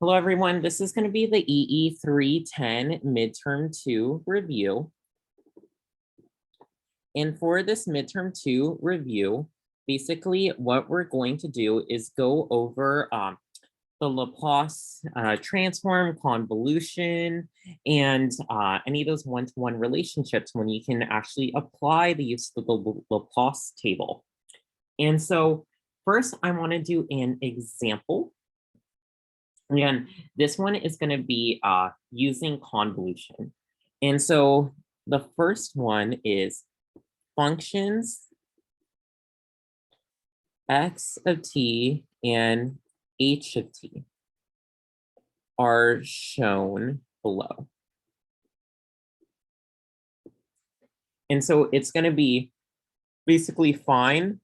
Hello, everyone. This is going to be the EE310 Midterm 2 review. And for this Midterm 2 review, basically what we're going to do is go over the Laplace transform, convolution, and any of those one-to-one relationships when you can actually apply the use of the Laplace table. And so first, I want to do an example. And this one is going to be using convolution. And so the first one is functions x of t and h of t are shown below. And so it's going to be basically find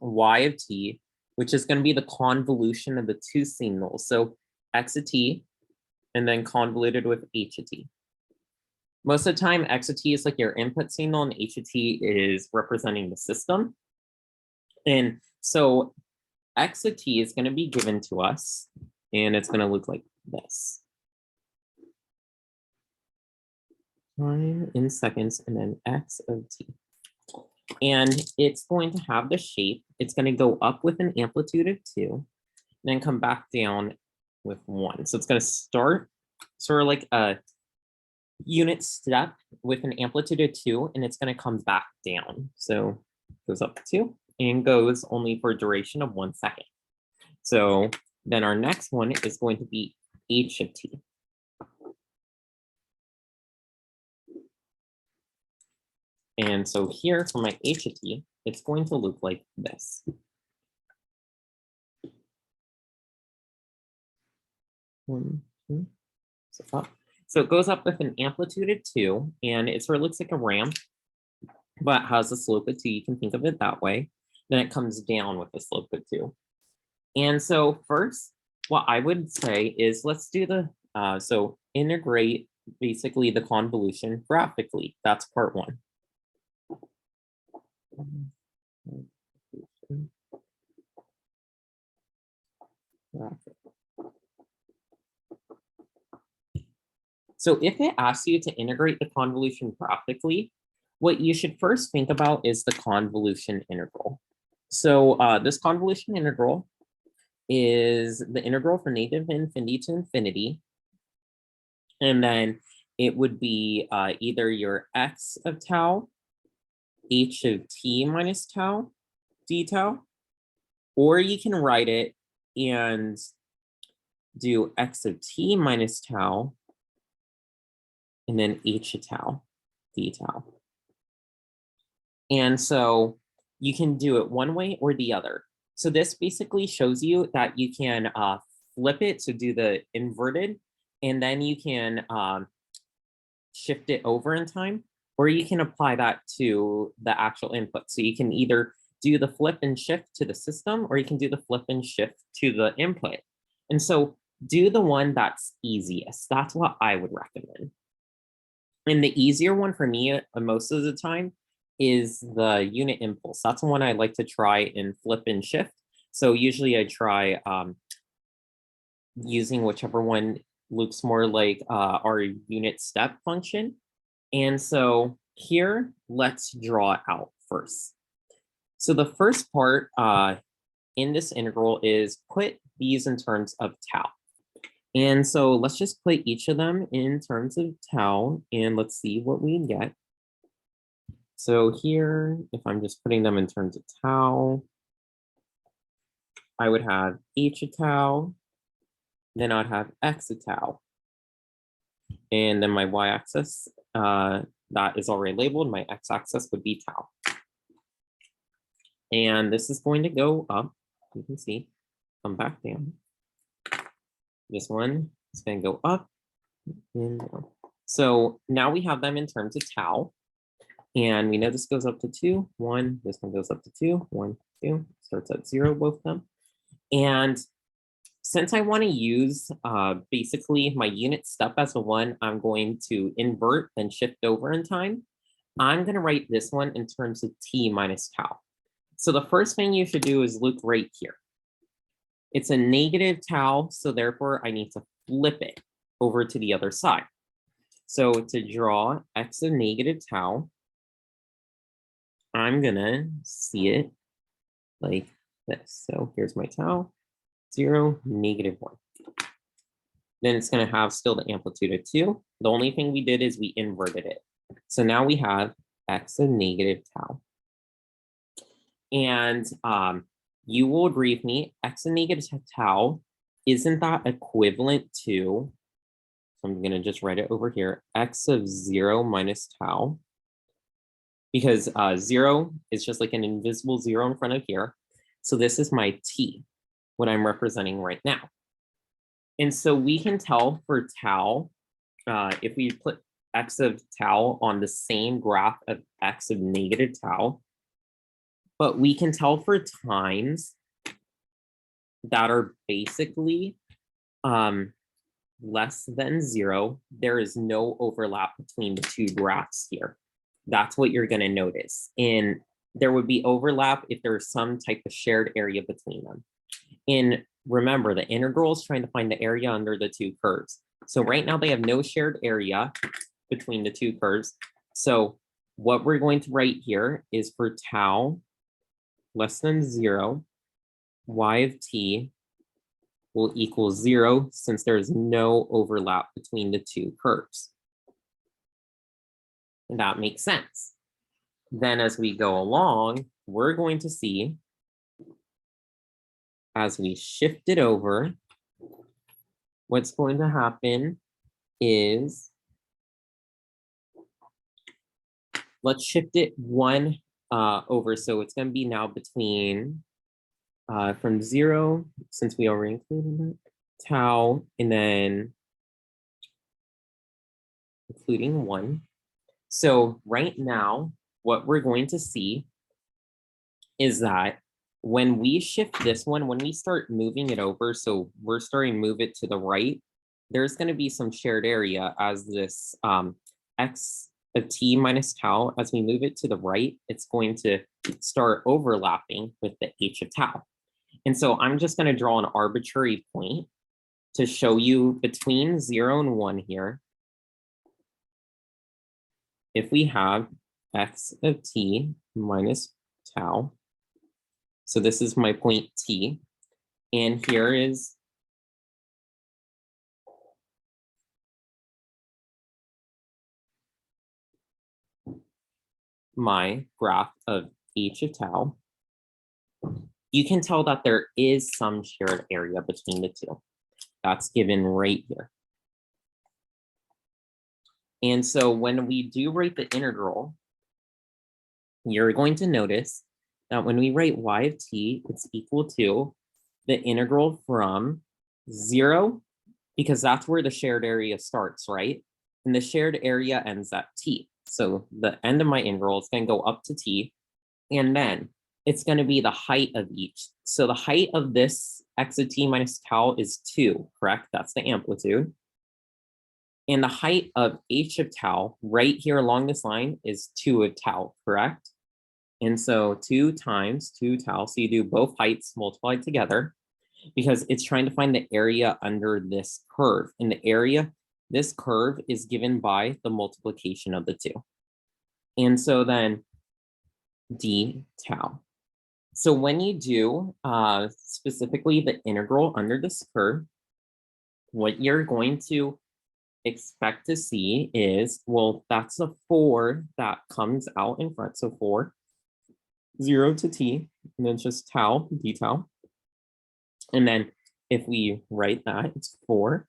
y of t, which is going to be the convolution of the two signals. So x of t, and then convoluted with h of t. Most of the time, x of t is like your input signal, and h of t is representing the system. And so x of t is going to be given to us, and it's going to look like this. Time in seconds, and then x of t. And it's going to have the shape. It's going to go up with an amplitude of 2, then come back down with 1. So it's going to start sort of like a unit step with an amplitude of 2, and it's going to come back down. So it goes up to 2 and goes only for a duration of 1 second. So then our next one is going to be h of t. And so here for my h of t, it's going to look like this. One, two, so up. So it goes up with an amplitude of 2, and it sort of looks like a ramp, but has a slope of 2. You can think of it that way. Then it comes down with a slope of 2. And so first, what I would say is let's do the, so integrate basically the convolution graphically. That's part 1. So if it asks you to integrate the convolution graphically, what you should first think about is the convolution integral. So this convolution integral is the integral from negative infinity to infinity. And then it would be either your x of tau, h of t minus tau, d tau, or you can write it and do x of t minus tau, and then h of tau, d tau. And so you can do it one way or the other. So this basically shows you that you can flip it to do the inverted, and then you can shift it over in time, or you can apply that to the actual input. So you can either do the flip and shift to the system, or you can do the flip and shift to the input. And so do the one that's easiest. That's what I would recommend. And the easier one for me most of the time is the unit impulse. That's the one I like to try and flip and shift. So usually I try using whichever one looks more like our unit step function. And so here, let's draw it out first. So the first part in this integral is put these in terms of tau. And so let's just put each of them in terms of tau, and let's see what we get. So here, if I'm just putting them in terms of tau, I would have h of tau, then I'd have x of tau. And then my y-axis, that is already labeled, my x-axis would be tau. And this is going to go up, you can see, come back down. This one is going to go up and down. So now we have them in terms of tau. And we know this goes up to 2, 1. This one goes up to 2, 1, 2. Starts at 0, both of them. And since I want to use basically my unit step as a 1, I'm going to invert and shift over in time. I'm going to write this one in terms of t minus tau. So the first thing you should do is look right here. It's a negative tau, so therefore I need to flip it over to the other side. So to draw x of negative tau, I'm gonna see it like this. So here's my tau, 0, -1. Then it's gonna have still the amplitude of 2. The only thing we did is we inverted it. So now we have x of negative tau. And you will agree with me, x of negative tau, isn't that equivalent to, so I'm gonna just write it over here, x of 0 minus tau, because 0 is just like an invisible 0 in front of here. So this is my t, what I'm representing right now. And so we can tell for tau, if we put x of tau on the same graph of x of negative tau, but we can tell for times that are basically less than 0, there is no overlap between the two graphs here. That's what you're going to notice. And there would be overlap if there's some type of shared area between them. And remember, the integral is trying to find the area under the two curves. So right now they have no shared area between the two curves. So what we're going to write here is for tau less than 0, y of t will equal 0 since there is no overlap between the two curves. And that makes sense. Then as we go along, we're going to see, as we shift it over, what's going to happen is, let's shift it 1 over. So it's going to be now between from 0, since we already included that, tau, and then including 1. So right now, what we're going to see is that when we shift this one, when we start moving it over, so we're starting to move it to the right, there's going to be some shared area as this x of t minus tau, as we move it to the right, it's going to start overlapping with the h of tau. And so I'm just going to draw an arbitrary point to show you between 0 and 1 here. If we have x of t minus tau, so this is my point t, and here is my graph of h of tau, you can tell that there is some shared area between the two. That's given right here. And so when we do write the integral, you're going to notice that when we write y of t, it's equal to the integral from 0, because that's where the shared area starts, right? And the shared area ends at t. So the end of my integral is going to go up to t, and then it's going to be the height of each. So the height of this x of t minus tau is 2, correct? That's the amplitude. And the height of h of tau right here along this line is 2 of tau, correct? And so 2 times 2 tau, so you do both heights multiplied together, because it's trying to find the area under this curve. And the area, this curve is given by the multiplication of the two. And so then d tau. So when you do specifically the integral under this curve, what you're going to expect to see is, well, that's a 4 that comes out in front. So 4, 0 to t, and then just tau, d tau. And then if we write that, it's 4,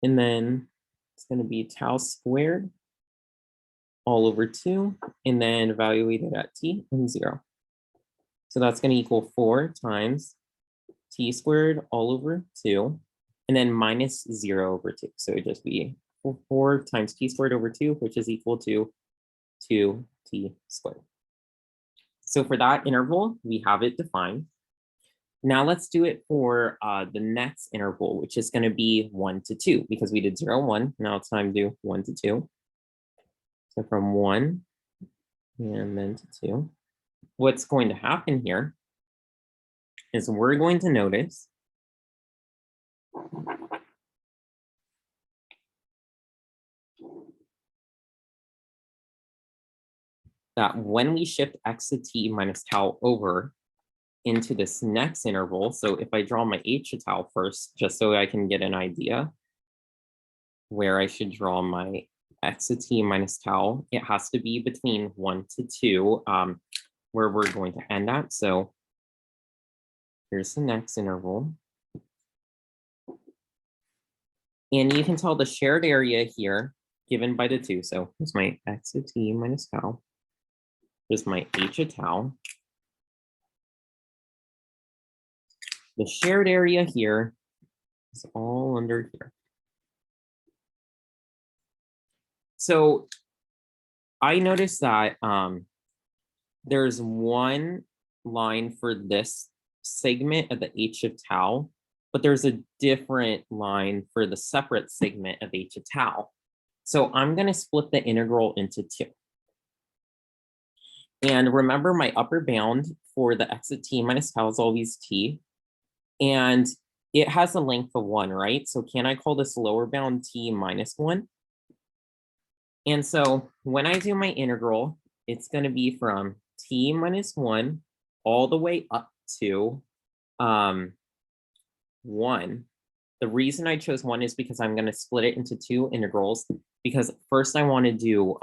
and then it's going to be tau squared all over 2, and then evaluated at t and 0. So that's going to equal 4 times t squared all over 2, and then minus 0 over 2. So it'd just be 4 times t squared over 2, which is equal to 2t squared. So for that interval, we have it defined. Now let's do it for the next interval, which is going to be 1 to 2, because we did 0, 1. Now it's time to do 1 to 2. So from 1 and then to 2. What's going to happen here is we're going to notice that when we shift x to t minus tau over into this next interval, so if I draw my h to tau first, just so I can get an idea where I should draw my x to t minus tau, it has to be between 1 to 2, where we're going to end at. So here's the next interval. And you can tell the shared area here given by the 2. So here's my x to t minus tau. Here's my h to tau. The shared area here is all under here. So I noticed that there's one line for this segment of the h of tau, but there's a different line for the separate segment of h of tau. So I'm going to split the integral into 2. And remember, my upper bound for the x of t minus tau is always t. And it has a length of 1, right? So can I call this lower bound t minus 1? And so when I do my integral, it's going to be from t minus 1 all the way up to 1. The reason I chose 1 is because I'm going to split it into 2 integrals, because first I want to do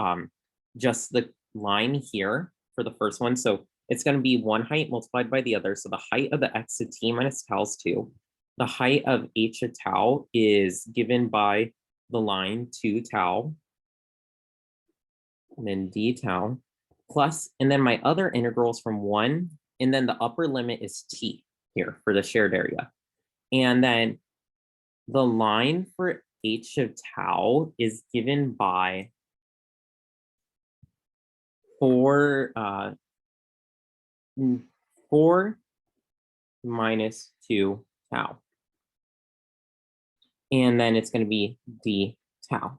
just the line here for the first one. So it's going to be one height multiplied by the other. So the height of the x of t minus tau is 2. The height of h of tau is given by the line 2 tau, and then d tau, plus, and then my other integrals from 1, and then the upper limit is t here for the shared area. And then the line for h of tau is given by 4 minus 2 tau. And then it's going to be d tau.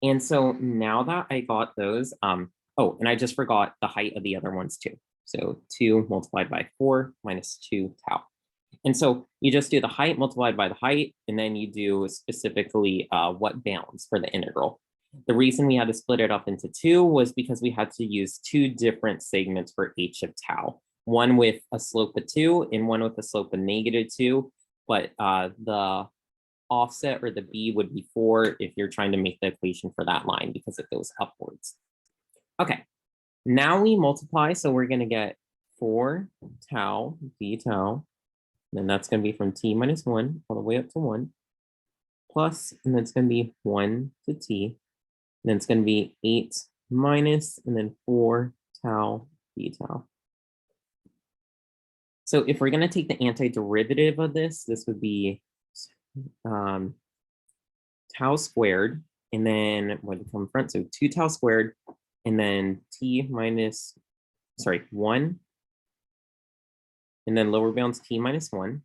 And so now that I got those, oh, and I just forgot the height of the other ones too. So 2 multiplied by 4 minus 2 tau. And so you just do the height multiplied by the height, and then you do specifically what bounds for the integral. The reason we had to split it up into 2 was because we had to use 2 different segments for h of tau. One with a slope of 2 and one with a slope of -2, but the offset, or the b, would be 4 if you're trying to make the equation for that line because it goes upwards. Okay, now we multiply, so we're going to get 4 tau d tau, and then that's going to be from t minus 1 all the way up to 1, plus, and then it's going to be 1 to t, and then it's going to be 8 minus, and then 4 tau d tau. So if we're going to take the antiderivative of this, this would be tau squared, and then what would come front? So 2 tau squared, and then t minus, sorry, 1, and then lower bounds t minus 1,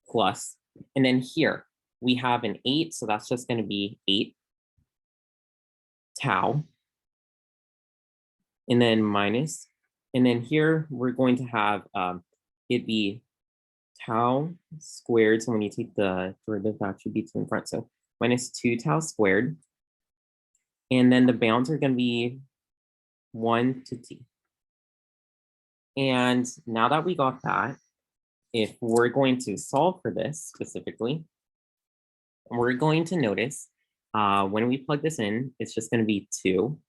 plus, and then here we have an 8, so that's just going to be 8 tau, and then minus, and then here we're going to have it be tau squared. So when you take the derivative, that should be 2 in front. So minus 2 tau squared. And then the bounds are going to be 1 to t. And now that we got that, if we're going to solve for this specifically, we're going to notice when we plug this in, it's just going to be 2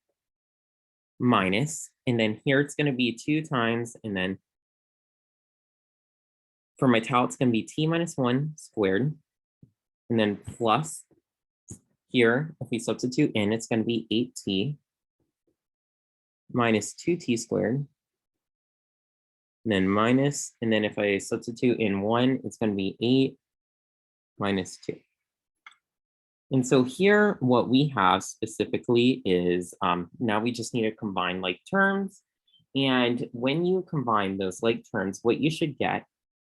minus, and then here it's going to be 2 times, and then for my tau, it's going to be t minus 1 squared, and then plus here, if we substitute in, it's going to be 8t minus 2t squared, and then minus, and then if I substitute in 1, it's going to be 8 minus 2. And so here, what we have specifically is, now we just need to combine like terms. And when you combine those like terms, what you should get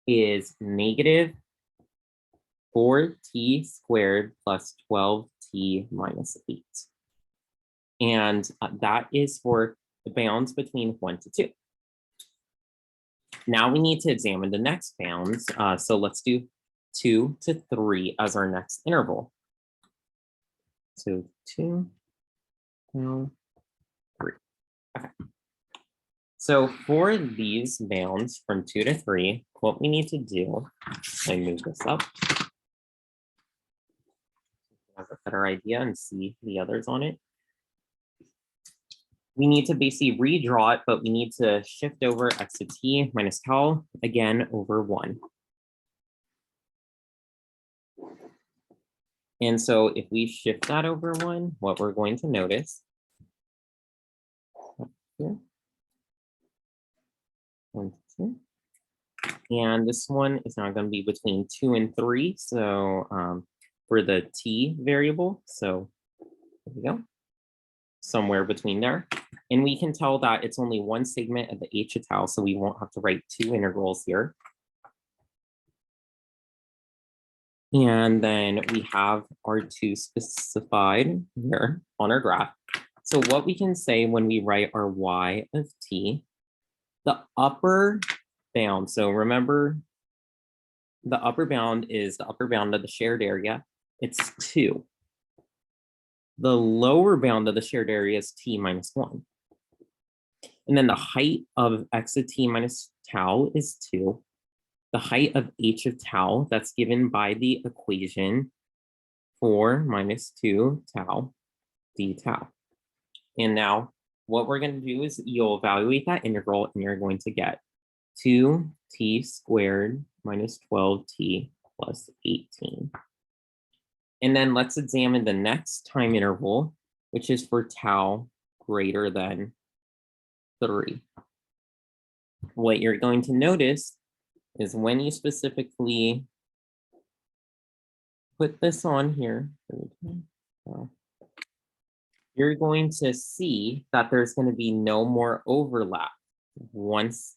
is negative 4t squared plus 12t minus 8. And that is for the bounds between 1 to 2. Now we need to examine the next bounds. So let's do 2 to 3 as our next interval. So 2 2, 3. Okay. So for these bounds from 2 to 3, what we need to do, let me move this up, have a better idea and see the others on it. We need to basically redraw it, but we need to shift over x to t minus tau again over 1. And so if we shift that over 1, what we're going to notice here, 1, 2, and this one is now going to be between 2 and 3. So for the t variable, so there we go, somewhere between there. And we can tell that it's only one segment of the h of tau, so we won't have to write 2 integrals here. And then we have R2 specified here on our graph. So what we can say when we write our y of t, the upper bound, so remember the upper bound is the upper bound of the shared area, it's 2. The lower bound of the shared area is t minus 1. And then the height of x of t minus tau is 2. The height of h of tau, that's given by the equation 4 minus 2 tau d tau. And now what we're going to do is you'll evaluate that integral and you're going to get 2t squared minus 12t plus 18. And then let's examine the next time interval, which is for tau greater than 3. What you're going to notice is when you specifically put this on here, you're going to see that there's going to be no more overlap once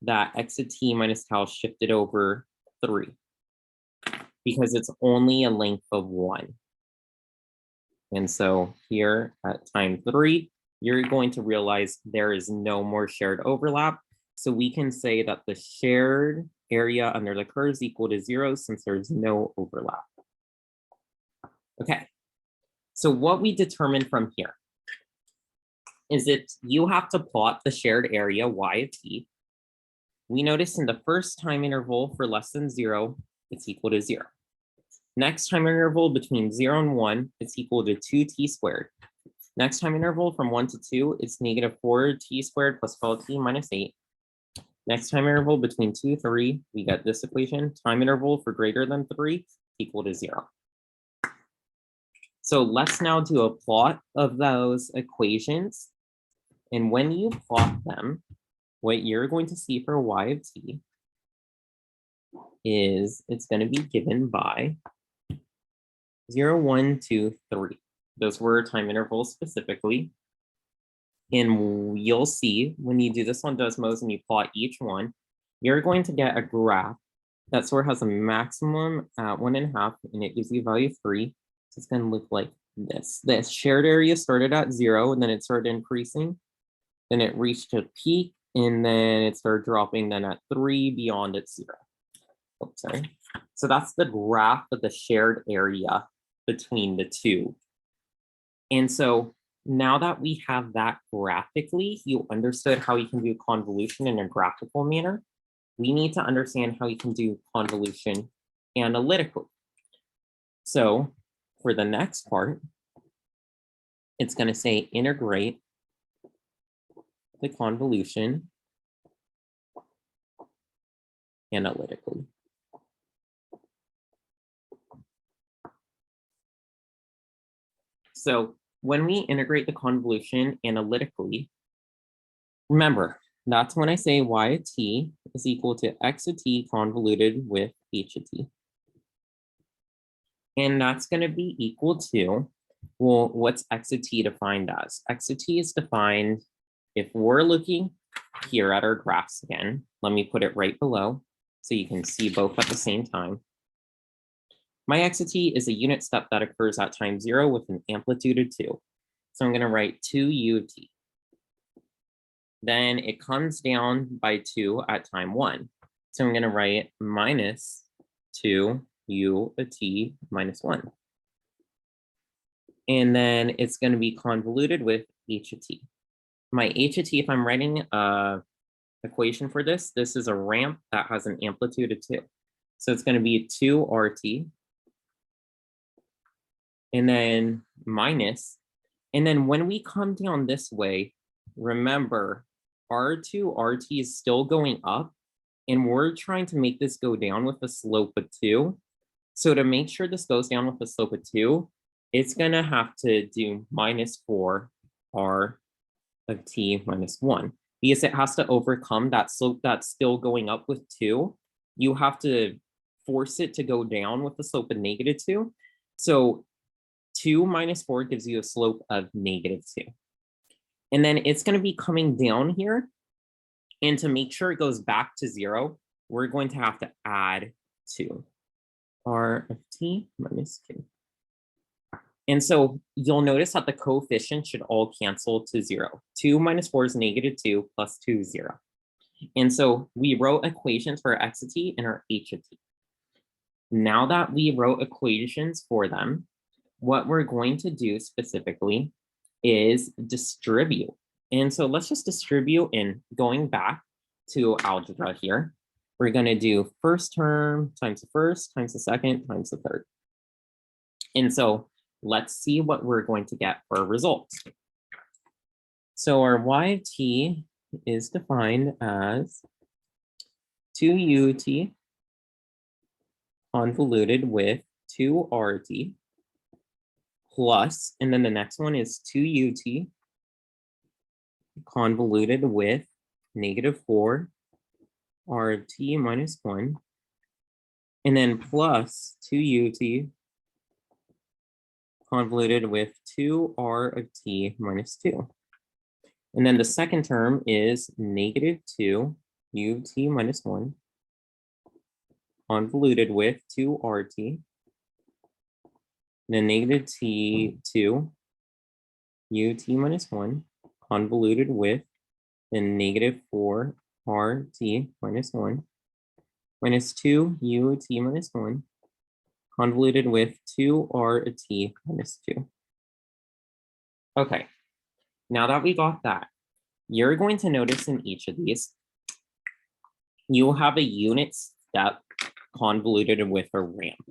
that x of t minus tau shifted over 3, because it's only a length of 1. And so here at time 3, you're going to realize there is no more shared overlap. So we can say that the shared area under the curve is equal to 0 since there's no overlap. Okay, so what we determine from here is that you have to plot the shared area y of t. We notice in the first time interval for less than 0, it's equal to 0. Next time interval between 0 and 1, it's equal to 2t squared. Next time interval from 1 to 2, it's negative 4t squared plus 12t minus 8. Next time interval between 2 and 3, we get this equation. Time interval for greater than 3 equal to 0. So let's now do a plot of those equations. And when you plot them, what you're going to see for y of t is it's going to be given by 0, 1, 2, 3. Those were time intervals specifically. And you'll see when you do this on Desmos and you plot each one, you're going to get a graph that sort of has a maximum at 1.5 and it gives you value 3. So it's going to look like this. The shared area started at 0 and then it started increasing. Then it reached a peak and then it started dropping then at 3 beyond its 0. Oops, sorry. So that's the graph of the shared area between the two. And so now that we have that graphically, you understood how you can do convolution in a graphical manner. We need to understand how you can do convolution analytically. So for the next part, it's going to say integrate the convolution analytically. So when we integrate the convolution analytically, remember, that's when I say y of t is equal to x of t convoluted with h of t. And that's going to be equal to, well, what's x of t defined as? X of t is defined, if we're looking here at our graphs again, let me put it right below so you can see both at the same time. My x of t is a unit step that occurs at time 0 with an amplitude of 2. So I'm going to write 2u of t. Then it comes down by 2 at time 1. So I'm going to write minus 2u of t minus 1. And then it's going to be convoluted with h of t. My h of t, if I'm writing a equation for this, this is a ramp that has an amplitude of 2. So it's going to be 2 RT, and then minus. And then when we come down this way, remember, R2 RT is still going up, and we're trying to make this go down with a slope of 2. So to make sure this goes down with a slope of 2, it's going to have to do minus 4 R of t minus 1. Because it has to overcome that slope that's still going up with 2. You have to force it to go down with the slope of negative 2. So 2 minus 4 gives you a slope of negative 2. And then it's going to be coming down here. And to make sure it goes back to 0, we're going to have to add 2. R of t minus 2. And so you'll notice that the coefficients should all cancel to 0. 2 minus 4 is negative 2 plus 2 is 0. And so we wrote equations for x of t and our h of t. Now that we wrote equations for them, what we're going to do specifically is distribute. And so let's just distribute in going back to algebra here. We're going to do first term times the first times the second times the third. And so let's see what we're going to get for a result. So our y of t is defined as 2ut convoluted with 2rt plus, and then the next one is 2ut convoluted with negative 4 r of t minus 1, and then plus 2ut convoluted with 2r of t minus 2. And then the second term is negative 2 u t minus 1 convoluted with 2rt, and then negative t2 u t minus 1 convoluted with the negative 4 rt minus 1 minus 2 u t minus 1 convoluted with 2r of t minus 2. Okay, now that we got that, you're going to notice in each of these, you'll have a unit step convoluted with a ramp.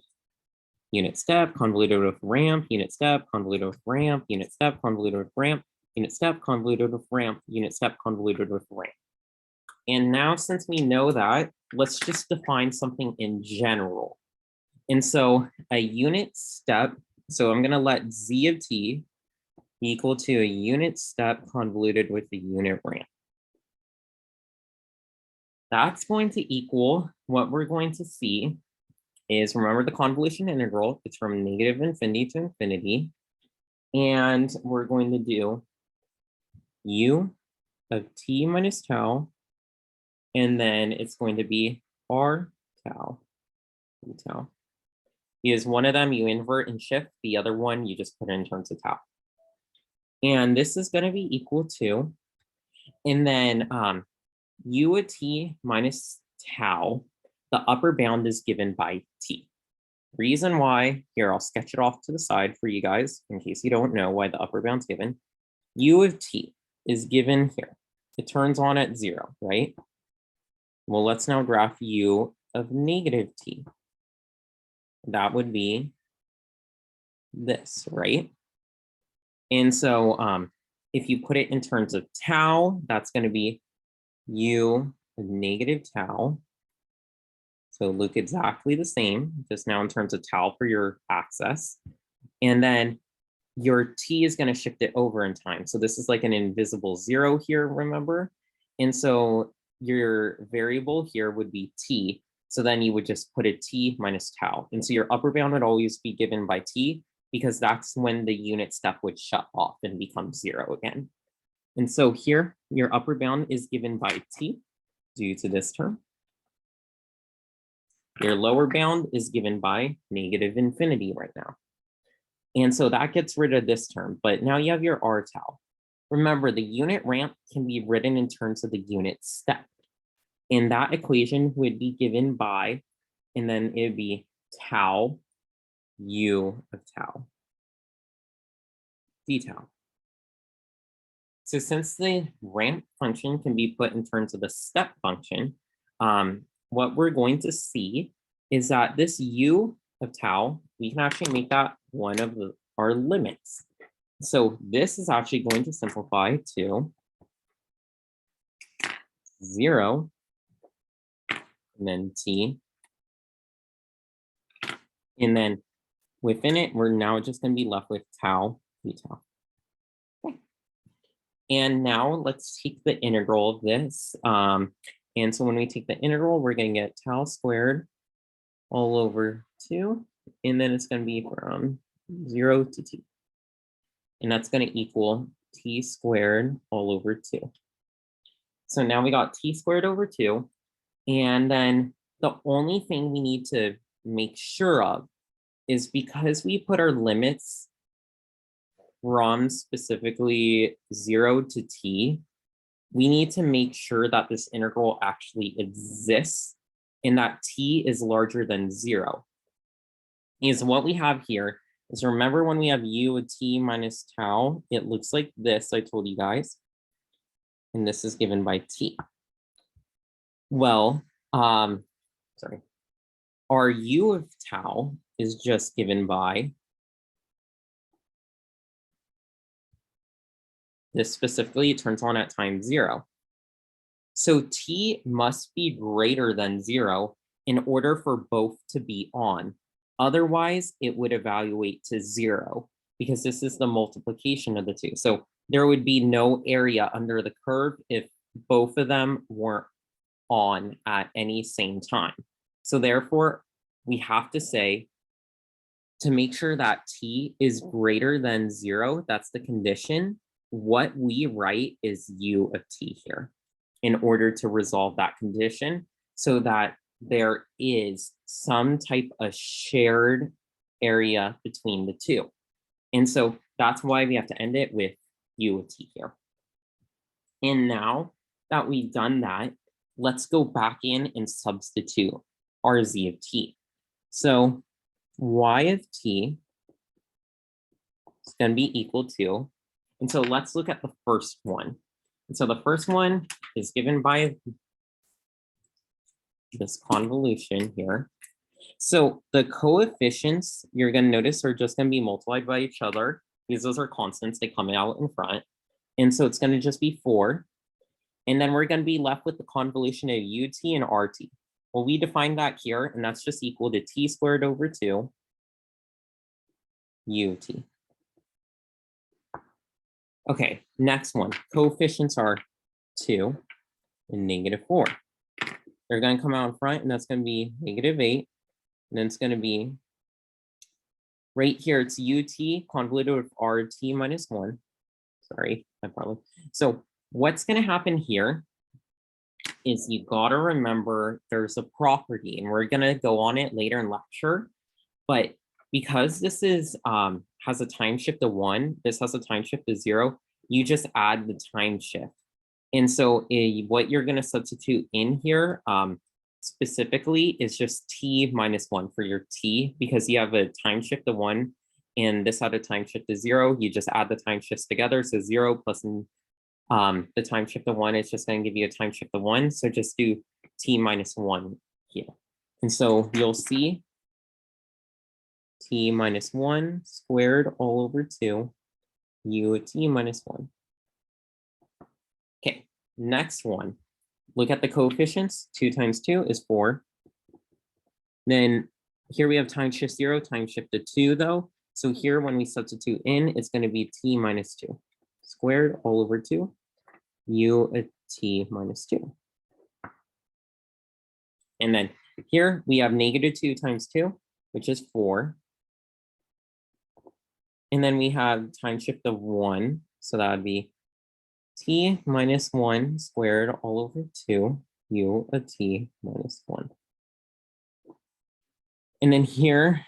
Unit step convoluted with ramp, unit step convoluted with ramp, unit step convoluted with ramp, unit step convoluted with ramp, unit step convoluted with ramp. And now, since we know that, let's just define something in general. And so a unit step, so I'm going to let z of t equal to a unit step convoluted with a unit ramp. That's going to equal what we're going to see is, remember the convolution integral, it's from negative infinity to infinity. And we're going to do u of t minus tau, and then it's going to be r tau, tau. Because one of them you invert and shift, the other one you just put in terms of tau. And this is going to be equal to, and then u of t minus tau, the upper bound is given by t. Reason why, here, I'll sketch it off to the side for you guys, in case you don't know why the upper bound's given. U of t is given here. It turns on at 0, right? Well, let's now graph u of negative t. That would be this, right? And so if you put it in terms of tau, that's going to be u of negative tau. So look exactly the same, just now in terms of tau for your axis. And then your t is going to shift it over in time. So this is like an invisible 0 here, remember? And so your variable here would be t. So then you would just put a t minus tau. And so your upper bound would always be given by t, because that's when the unit step would shut off and become 0 again. And so here, your upper bound is given by t due to this term. Your lower bound is given by negative infinity right now. And so that gets rid of this term, but now you have your r tau. Remember, the unit ramp can be written in terms of the unit step. And that equation would be given by, and then it would be tau u of tau. d tau. So since the ramp function can be put in terms of the step function, what we're going to see is that this u of tau, we can actually make that one of our limits. So this is actually going to simplify to 0, and then t. And then within it, we're now just going to be left with tau d tau. Okay. And now let's take the integral of this. And so when we take the integral, we're going to get tau squared all over 2. And then it's going to be from 0 to t. And that's going to equal t squared all over 2. So now we got t squared over 2. And then the only thing we need to make sure of is because we put our limits from specifically 0 to t, we need to make sure that this integral actually exists and that t is larger than 0. Is what we have here is, remember when we have u of t minus tau, it looks like this, I told you guys. And this is given by t. Well, sorry, our u of tau is just given by this. Specifically, it turns on at time 0. So t must be greater than 0 in order for both to be on. Otherwise, it would evaluate to 0 because this is the multiplication of the two. So there would be no area under the curve if both of them weren't on at any same time. So therefore, we have to say, to make sure that t is greater than 0, that's the condition, what we write is u of t here in order to resolve that condition so that there is some type of shared area between the two. And so that's why we have to end it with u of t here. And now that we've done that, let's go back in and substitute our z of t. So y of t is going to be equal to, and so let's look at the first one. And so the first one is given by this convolution here. So the coefficients you're going to notice are just going to be multiplied by each other because those are constants, they come out in front. And so it's going to just be 4. And then we're going to be left with the convolution of ut and rt. Well, we define that here, and that's just equal to t squared over 2 ut. Okay, next one. Coefficients are 2 and -4. They're going to come out in front, and that's going to be -8. And then it's going to be right here, it's ut convoluted with rt minus 1. Sorry, I probably. So what's going to happen here is you got to remember there's a property, and we're going to go on it later in lecture. But because this is has a time shift of 1, this has a time shift of 0, you just add the time shift. And so what you're going to substitute in here specifically is just t minus 1 for your t, because you have a time shift of 1 and this had a time shift of 0. You just add the time shifts together. So 0 plus the time shift of 1 is just going to give you a time shift of 1. So just do t minus 1 here. And so you'll see t minus 1 squared all over 2 u of t minus 1. Okay, next one. Look at the coefficients. 2 times 2 is 4. Then here we have time shift 0, time shift of 2 though. So here when we substitute in, it's going to be t minus 2 squared all over 2 u of t minus 2. And then here we have -2 times 2, which is 4. And then we have time shift of 1. So that would be t minus 1 squared all over 2 u of t minus 1. And then here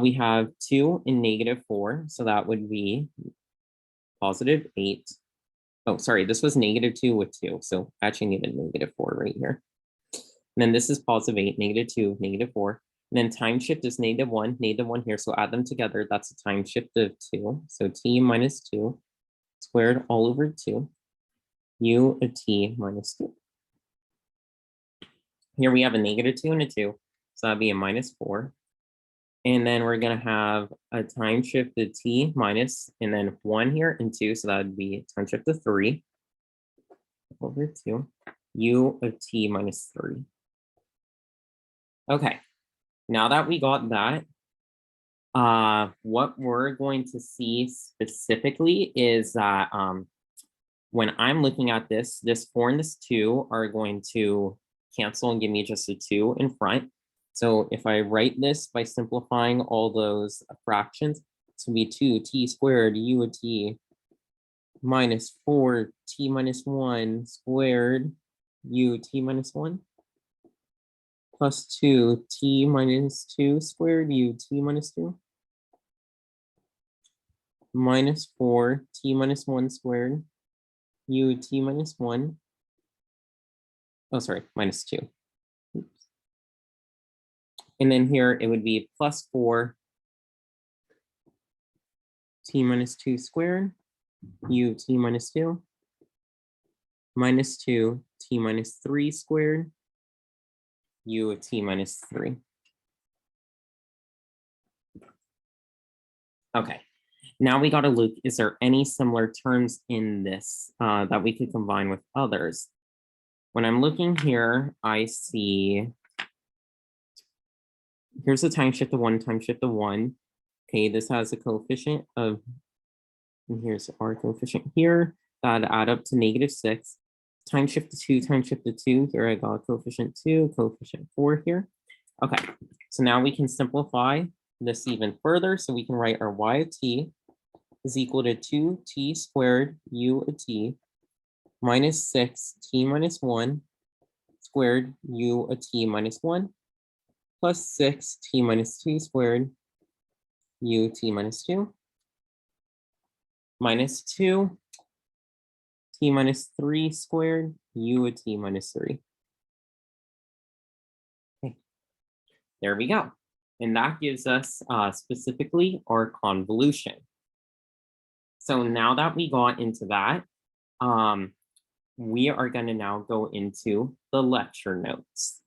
we have 2 and -4. So that would be +8. Oh, sorry, this was -2 with 2. So I actually needed -4 right here. And then this is +8, -2, -4. And then time shift is negative one here. So add them together. That's a time shift of 2. So t minus 2 squared all over 2, u of t minus 2. Here we have a negative 2 and a 2. So that'd be a minus 4. And then we're going to have a time shift of t minus, and then 1 here and 2. So that would be time shift of 3 over 2, u of t minus 3. Okay, now that we got that, what we're going to see specifically is that when I'm looking at this 4 and this 2 are going to cancel and give me just a 2 in front. So if I write this by simplifying all those fractions, it's going to be 2t squared u of t minus 4t minus 1 squared u t minus 1 plus 2t minus 2 squared u t minus 2 minus 4t minus 1 squared u t minus 1. Oh, sorry, minus 2. Oops. And then here it would be plus 4 t minus 2 squared u t minus 2 minus 2 t minus 3 squared u of t minus 3. Okay, now we got to look, is there any similar terms in this that we could combine with others? When I'm looking here, I see, here's a time shift of 1, time shift of 1. Okay, this has a coefficient of, and here's our coefficient here, that add up to negative 6. Time shift to 2, time shift to 2. Here I got coefficient 2, coefficient 4 here. Okay, so now we can simplify this even further. So we can write our y of t is equal to 2t squared u of t minus 6t minus 1 squared u of t minus 1 plus 6t minus 2 squared u t minus 2 minus 2 t minus 3 squared u of t minus 3. Okay, there we go. And that gives us specifically our convolution. So now that we got into that, we are going to now go into the lecture notes.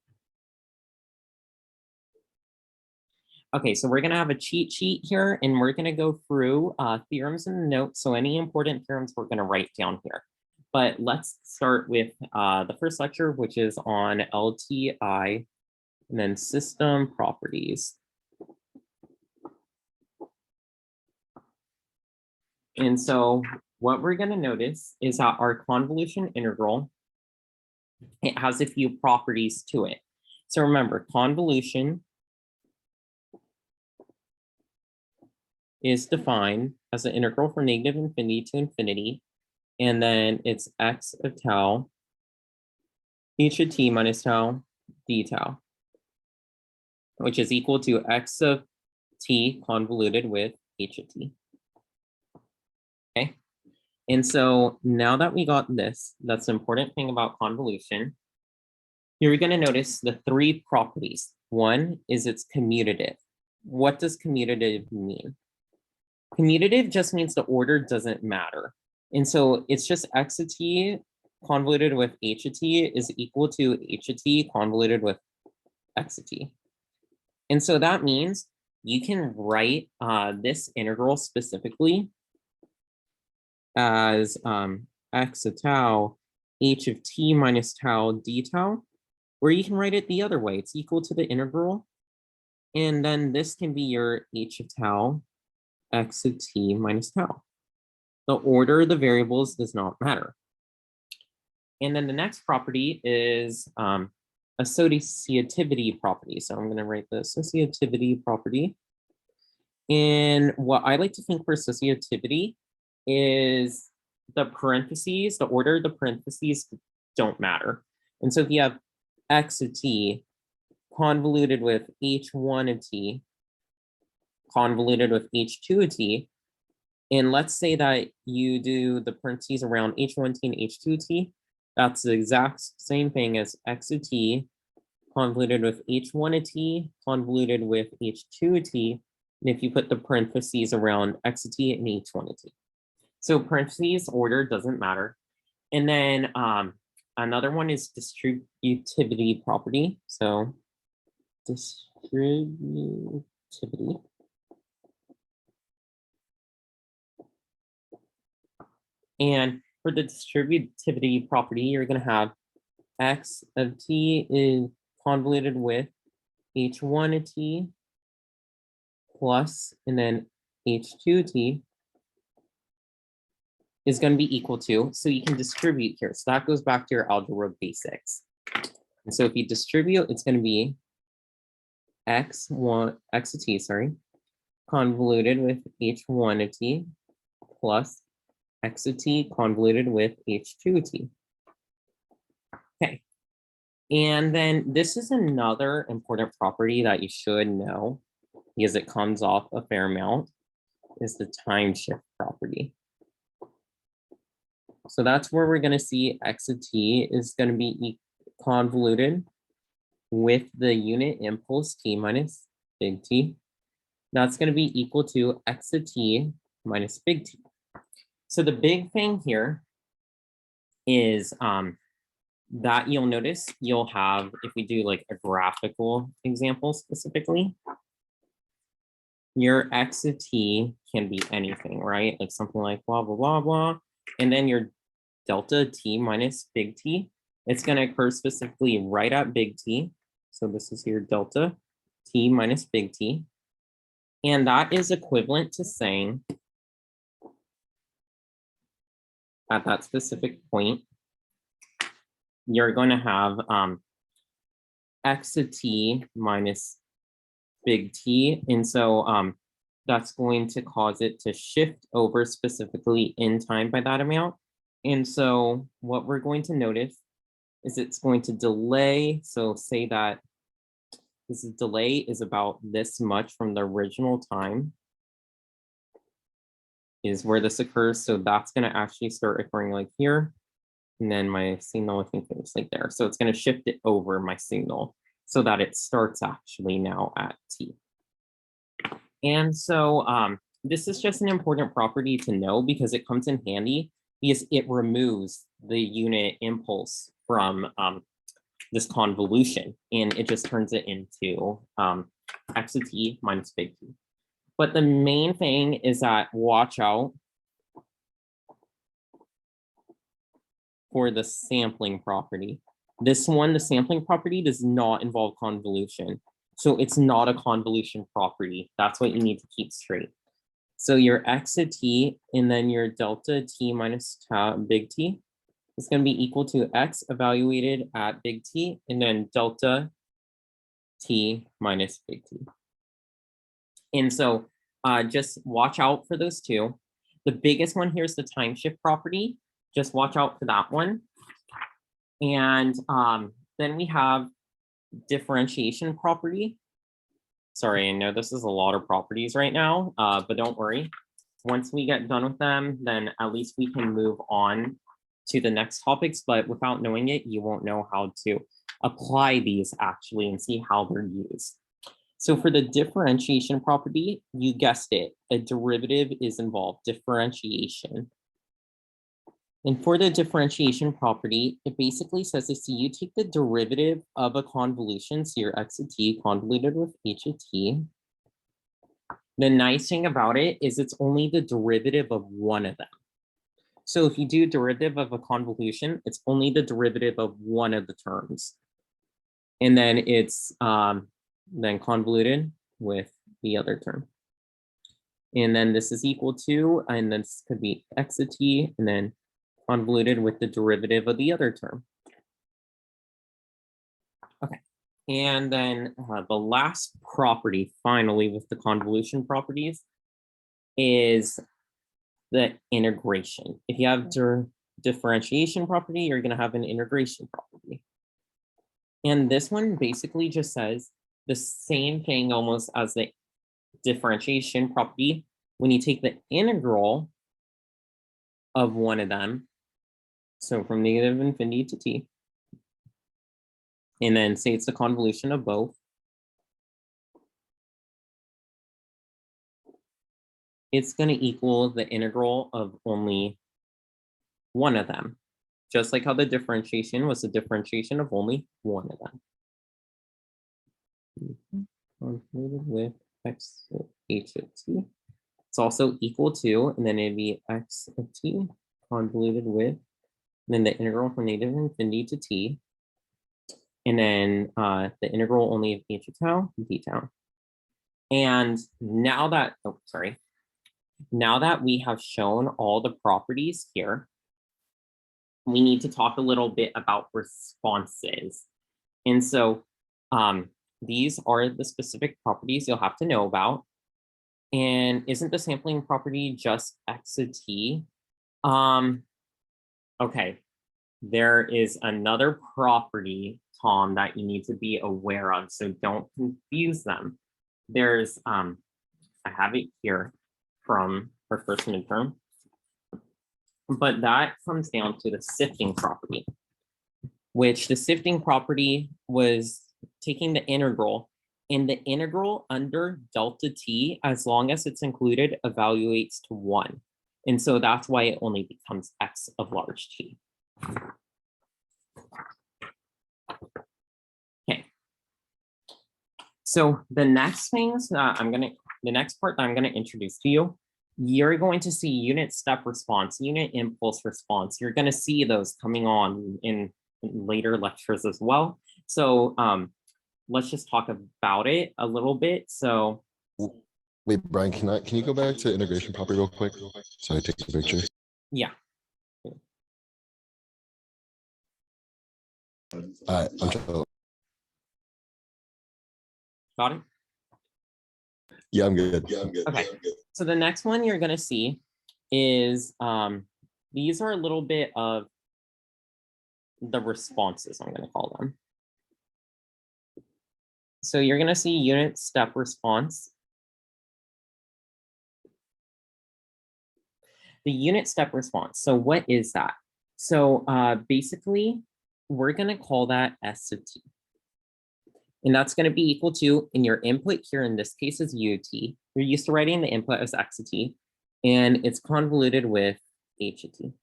Okay, so we're going to have a cheat sheet here, and we're going to go through theorems in the notes. So any important theorems we're going to write down here. But let's start with the first lecture, which is on LTI and then system properties. And so what we're going to notice is that our convolution integral, it has a few properties to it. So remember, convolution is defined as an integral from negative infinity to infinity, and then it's x of tau, h of t minus tau, d tau, which is equal to x of t convoluted with h of t. Okay, and so now that we got this, that's the important thing about convolution. You're going to notice the 3 properties. One is it's commutative. What does commutative mean? Commutative just means the order doesn't matter. And so it's just x of t convoluted with h of t is equal to h of t convoluted with x of t. And so that means you can write this integral specifically as x of tau h of t minus tau d tau, or you can write it the other way. It's equal to the integral. And then this can be your h of tau x of t minus tau. The order of the variables does not matter. And then the next property is associativity property. So I'm going to write the associativity property. And what I like to think for associativity is the parentheses, the order of the parentheses don't matter. And so if you have x of t convoluted with h1 of t convoluted with h2 of t, and let's say that you do the parentheses around h1t and h2t, that's the exact same thing as x of t convoluted with h1 of t, convoluted with h2 of t, and if you put the parentheses around x of t and h1 of t. So parentheses order doesn't matter. And then another one is distributivity property. So distributivity. And for the distributivity property, you're going to have x of t is convoluted with h1 of t plus, and then h2 of t is going to be equal to, so you can distribute here. So that goes back to your algebra basics. And so if you distribute, it's going to be x of t, convoluted with h1 of t plus x of t convoluted with h2 of t. Okay. And then this is another important property that you should know because it comes off a fair amount, is the time shift property. So that's where we're going to see x of t is going to be convoluted with the unit impulse t minus big T. That's going to be equal to x of t minus big T. So the big thing here is that you'll notice you'll have, if we do like a graphical example specifically, your x of t can be anything, right? Like something like blah, blah, blah, blah. And then your delta t minus big T, it's going to occur specifically right at big T. So this is your delta t minus big T. And that is equivalent to saying at that specific point, you're going to have x of t minus big T. And so that's going to cause it to shift over specifically in time by that amount. And so what we're going to notice is it's going to delay. So say that this delay is about this much from the original time is where this occurs. So that's going to actually start occurring like here. And then my signal, I think it's like there. So it's going to shift it over my signal so that it starts actually now at t. And so this is just an important property to know because it comes in handy because it removes the unit impulse from this convolution and it just turns it into x of t minus big T. But the main thing is that watch out for the sampling property. This one, the sampling property does not involve convolution. So it's not a convolution property. That's what you need to keep straight. So your x of t and then your delta t minus big T is going to be equal to x evaluated at big T and then delta t minus big T. And so just watch out for those two. The biggest one here is the time shift property. Just watch out for that one. And then we have differentiation property. Sorry, I know this is a lot of properties right now, but don't worry. Once we get done with them, then at least we can move on to the next topics, but without knowing it, you won't know how to apply these actually and see how they're used. So for the differentiation property, you guessed it, a derivative is involved, differentiation. And for the differentiation property, it basically says this, so you take the derivative of a convolution, so your x of t convoluted with h of t. The nice thing about it is it's only the derivative of one of them. So if you do derivative of a convolution, it's only the derivative of one of the terms. And then it's then convoluted with the other term. And then this is equal to, and this could be x of t, and then convoluted with the derivative of the other term. Okay, and then the last property, finally, with the convolution properties is the integration. If you have differentiation property, you're going to have an integration property. And this one basically just says the same thing almost as the differentiation property. When you take the integral of one of them, so from negative infinity to t, and then say it's the convolution of both, it's going to equal the integral of only one of them, just like how the differentiation was the differentiation of only one of them. Convoluted with x of h of t. It's also equal to, and then it'd be x of t convoluted with, then the integral from negative infinity to t, and then the integral only of h of tau, d tau. And now that, now that we have shown all the properties here, we need to talk a little bit about responses. And so these are the specific properties you'll have to know about. And isn't the sampling property just x of t? Okay, there is another property, Tom, that you need to be aware of, so don't confuse them. There's, I have it here from our first midterm, but that comes down to the sifting property, which the sifting property was taking the integral, and the integral under delta t, as long as it's included, evaluates to 1. And so that's why it only becomes x of large t. Okay. So the next things that the next part that I'm gonna introduce to you, you're going to see unit step response, unit impulse response. You're gonna see those coming on in later lectures as well. So let's just talk about it a little bit. So wait, Brian, can you go back to integration property real quick? So I take the picture. yeah. I'm Got it? Yeah, I'm good. Okay. So the next one you're gonna see is these are a little bit of the responses, I'm gonna call them. So you're gonna see unit step response. The unit step response. So what is that? So basically, we're gonna call that S of t. And that's going to be equal to, in your input here, in this case, is u of t. You're used to writing the input as x of t, and it's convoluted with h of t.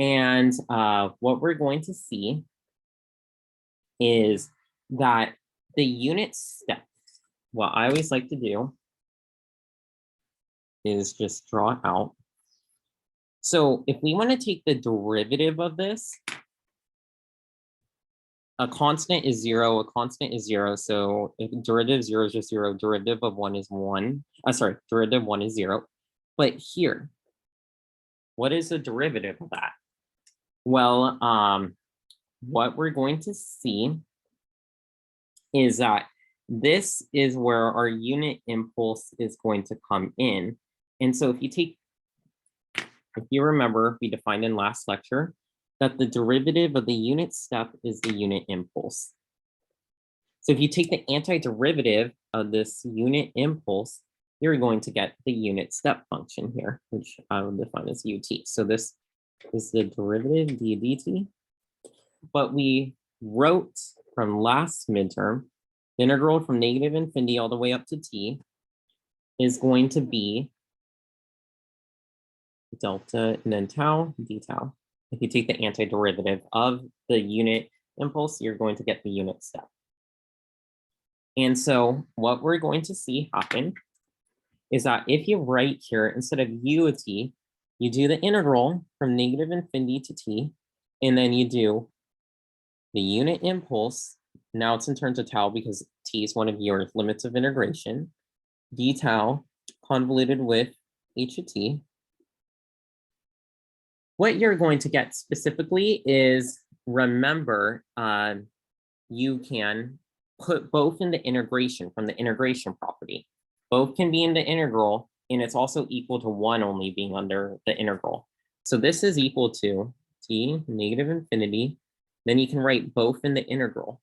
And what we're going to see is that the unit step, what I always like to do is just draw it out. So if we want to take the derivative of this, a constant is 0, a constant is 0. So if derivative 0 is just 0, derivative of 1 is 1. Sorry, derivative 1 is 0. But here, what is the derivative of that? Well, what we're going to see is that this is where our unit impulse is going to come in. And so if you remember, we defined in last lecture that the derivative of the unit step is the unit impulse. So if you take the antiderivative of this unit impulse, you're going to get the unit step function here, which I will define as ut. So this is the derivative d dt. But we wrote from last midterm, the integral from negative infinity all the way up to t is going to be delta and then tau d tau. If you take the antiderivative of the unit impulse, you're going to get the unit step. And so what we're going to see happen is that if you write here, instead of u of t, you do the integral from negative infinity to t, and then you do the unit impulse. Now it's in terms of tau because t is one of your limits of integration, d tau convoluted with h of t. What you're going to get specifically is, remember, you can put both in the integration from the integration property. Both can be in the integral, and it's also equal to 1 only being under the integral. So this is equal to t negative infinity. Then you can write both in the integral.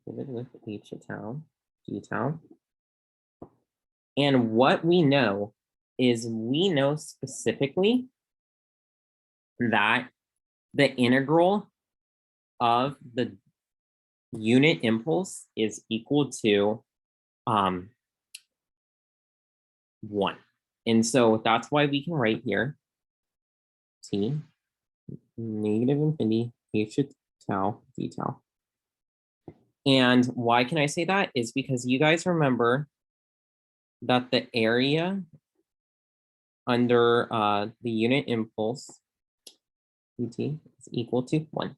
With h of tau, d tau. And what we know is we know specifically that the integral of the unit impulse is equal to 1. And so that's why we can write here t negative infinity h to tau d tau. And why can I say that? Is because you guys remember that the area under the unit impulse dt is equal to 1.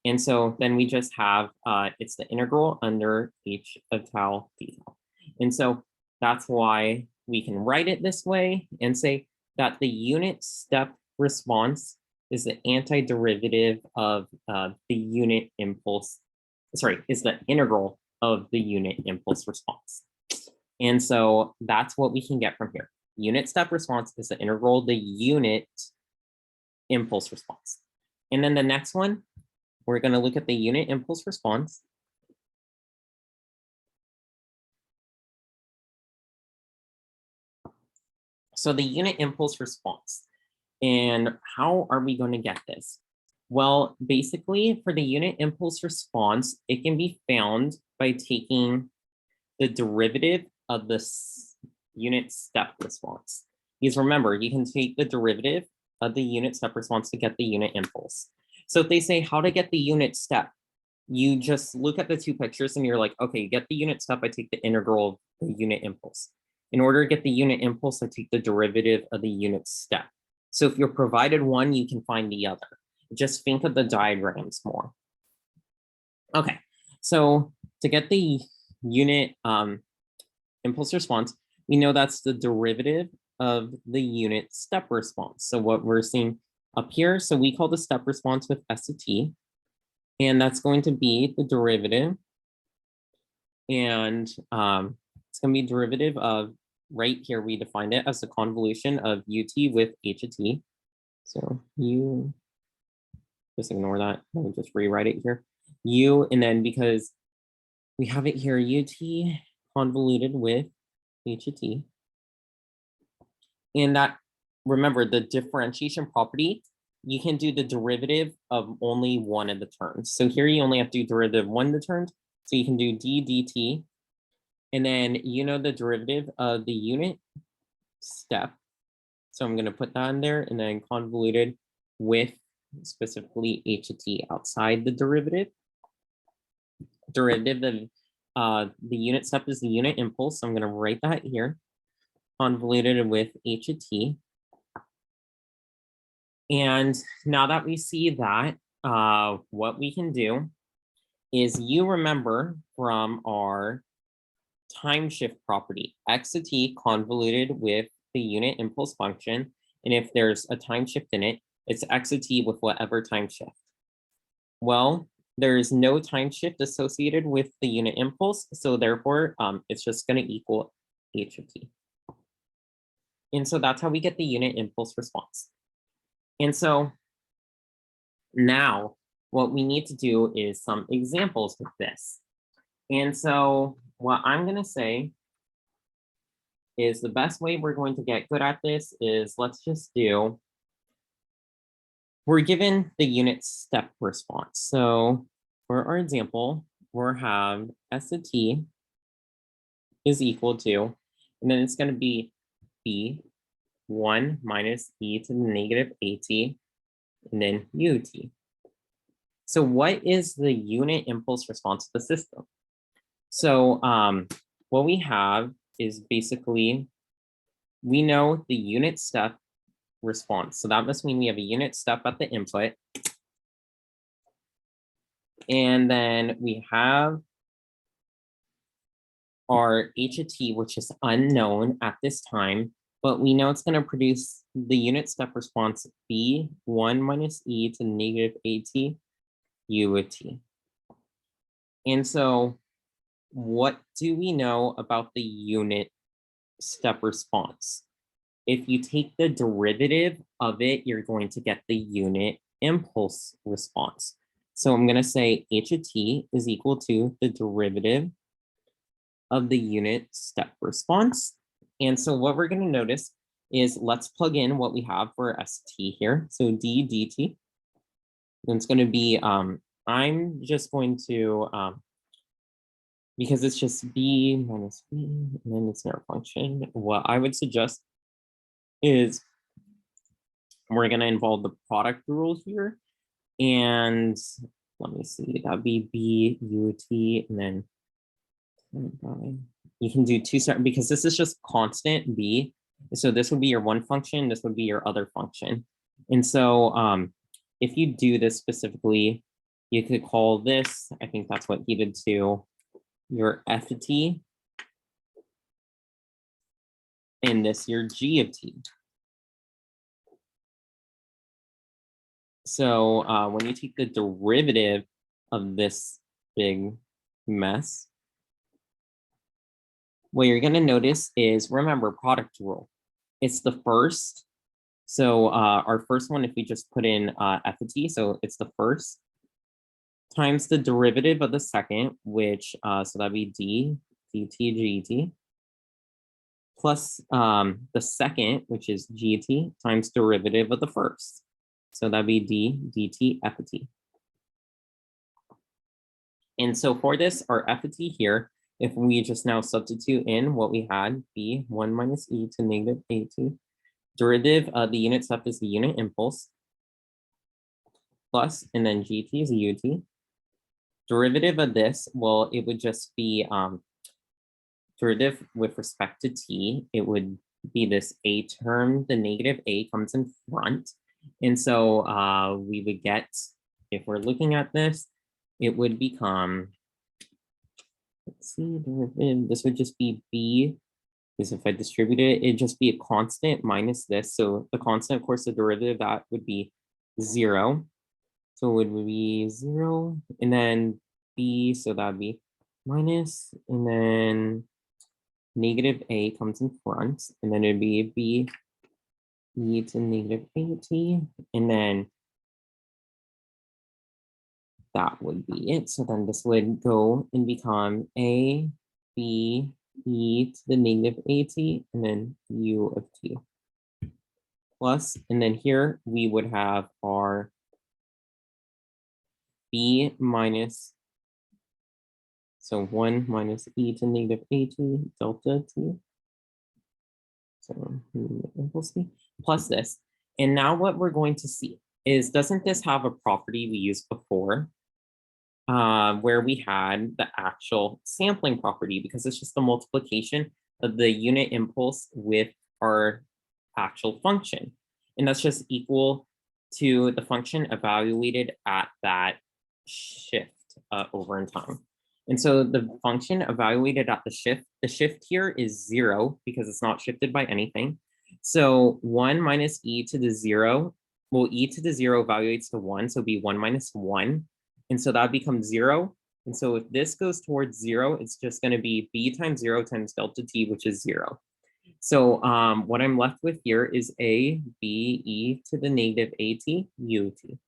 And so then we just have, it's the integral under h of tau d tau. And so that's why we can write it this way and say that the unit step response is the antiderivative of the unit impulse, sorry, is the integral of the unit impulse response. And so that's what we can get from here. Unit step response is the integral of the unit impulse response. And then the next one, we're going to look at the unit impulse response. So the unit impulse response, and how are we going to get this? Well, basically for the unit impulse response, it can be found by taking the derivative of the unit step response. Because remember, you can take the derivative of the unit step response to get the unit impulse. So if they say how to get the unit step, you just look at the two pictures and you're like, okay, you get the unit step, I take the integral of the unit impulse. In order to get the unit impulse, I take the derivative of the unit step. So if you're provided one, you can find the other. Just think of the diagrams more. Okay, so to get the unit impulse response, we know that's the derivative of the unit step response. So what we're seeing up here, so we call the step response with S to T, and that's going to be the derivative. And it's going to be derivative of, right here, we defined it as the convolution of ut with h of t. So you, just ignore that, let me just rewrite it here. U, and then because we have it here, ut convoluted with h of t. And that, remember, the differentiation property, you can do the derivative of only one of the terms. So here you only have to do derivative of one of the terms. So you can do d dt, and then you know the derivative of the unit step. So I'm going to put that in there, and then convoluted with specifically h of t outside the derivative. Derivative of the unit step is the unit impulse. So I'm going to write that here. Convoluted with h of t. And now that we see that, what we can do is, you remember from our time shift property, x of t convoluted with the unit impulse function. And if there's a time shift in it, it's x of t with whatever time shift. Well, there's no time shift associated with the unit impulse. So therefore, it's just going to equal h of t. And so that's how we get the unit impulse response. And so now what we need to do is some examples with this. And so what I'm going to say is the best way we're going to get good at this is, let's just do, we're given the unit step response. So for our example, we'll have S of t is equal to, and then it's going to be b1 minus e to the negative at, and then ut. So what is the unit impulse response to the system? So what we have is basically, we know the unit step response. So that must mean we have a unit step at the input. And then we have our h of t, which is unknown at this time, but we know it's going to produce the unit step response b1 minus e to the negative at u of t. And so what do we know about the unit step response? If you take the derivative of it, you're going to get the unit impulse response. So I'm going to say h of t is equal to the derivative of the unit step response. And so what we're going to notice is, let's plug in what we have for st here. So d dt. And it's going to be, I'm just going to, because it's just b minus b, and then it's our function. What I would suggest is we're going to involve the product rule here. And let me see, that'd be b u t, and then you can do two separate, because this is just constant b. So this would be your one function, this would be your other function. And so if you do this specifically, you could call this, I think that's what he did too, your f of t, and this your g of t. So when you take the derivative of this big mess, what you're going to notice is, remember, product rule. It's the first. So our first one, if we just put in f of t, so it's the first times the derivative of the second, which, so that'd be d, dt, gt, plus the second, which is gt, times derivative of the first. So that'd be d, dt, f of t. And so for this, our f of t here, if we just now substitute in what we had, b 1 minus e to negative at, derivative of the unit step is the unit impulse, plus, and then gt is ut. Derivative of this, well, it would just be derivative with respect to t, it would be this a term, the negative a comes in front. And so we would get, if we're looking at this, it would become, let's see, this would just be b, because if I distribute it, it'd just be a constant minus this. So the constant, of course, the derivative, that would be 0. So it would be 0, and then b, so that'd be minus, and then negative a comes in front, and then it'd be b e to negative at, and then that would be it. So then this would go and become a b e to the negative at, and then u of t. Plus, and then here we would have our b minus, so 1 minus e to negative at delta t. So equals t plus this. And now what we're going to see is, doesn't this have a property we used before, where we had the actual sampling property, because it's just the multiplication of the unit impulse with our actual function. And that's just equal to the function evaluated at that shift over in time. And so the function evaluated at the shift here is 0 because it's not shifted by anything. So 1 minus e to the 0, well, e to the 0 evaluates to 1, so be 1 minus 1. And so that becomes 0. And so if this goes towards 0, it's just going to be b times 0 times delta t, which is 0. So what I'm left with here is a b e to the negative at ut.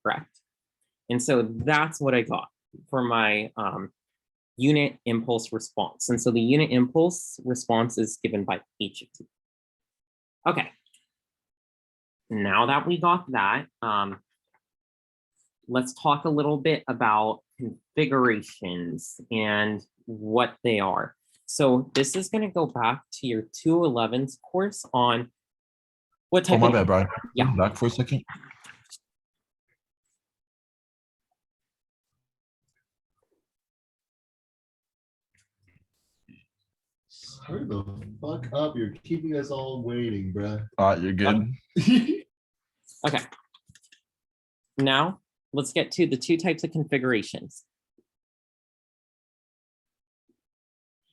Correct. And so that's what I got for my unit impulse response. And so the unit impulse response is given by h of t. Okay. Now that we got that, let's talk a little bit about configurations and what they are. So this is going to go back to your 211's course on what type Oh, my of... bad, Brian. Yeah. Back for a second. Hurry the fuck up. You're keeping us all waiting, bruh. You're good. Okay. Now let's get to the two types of configurations.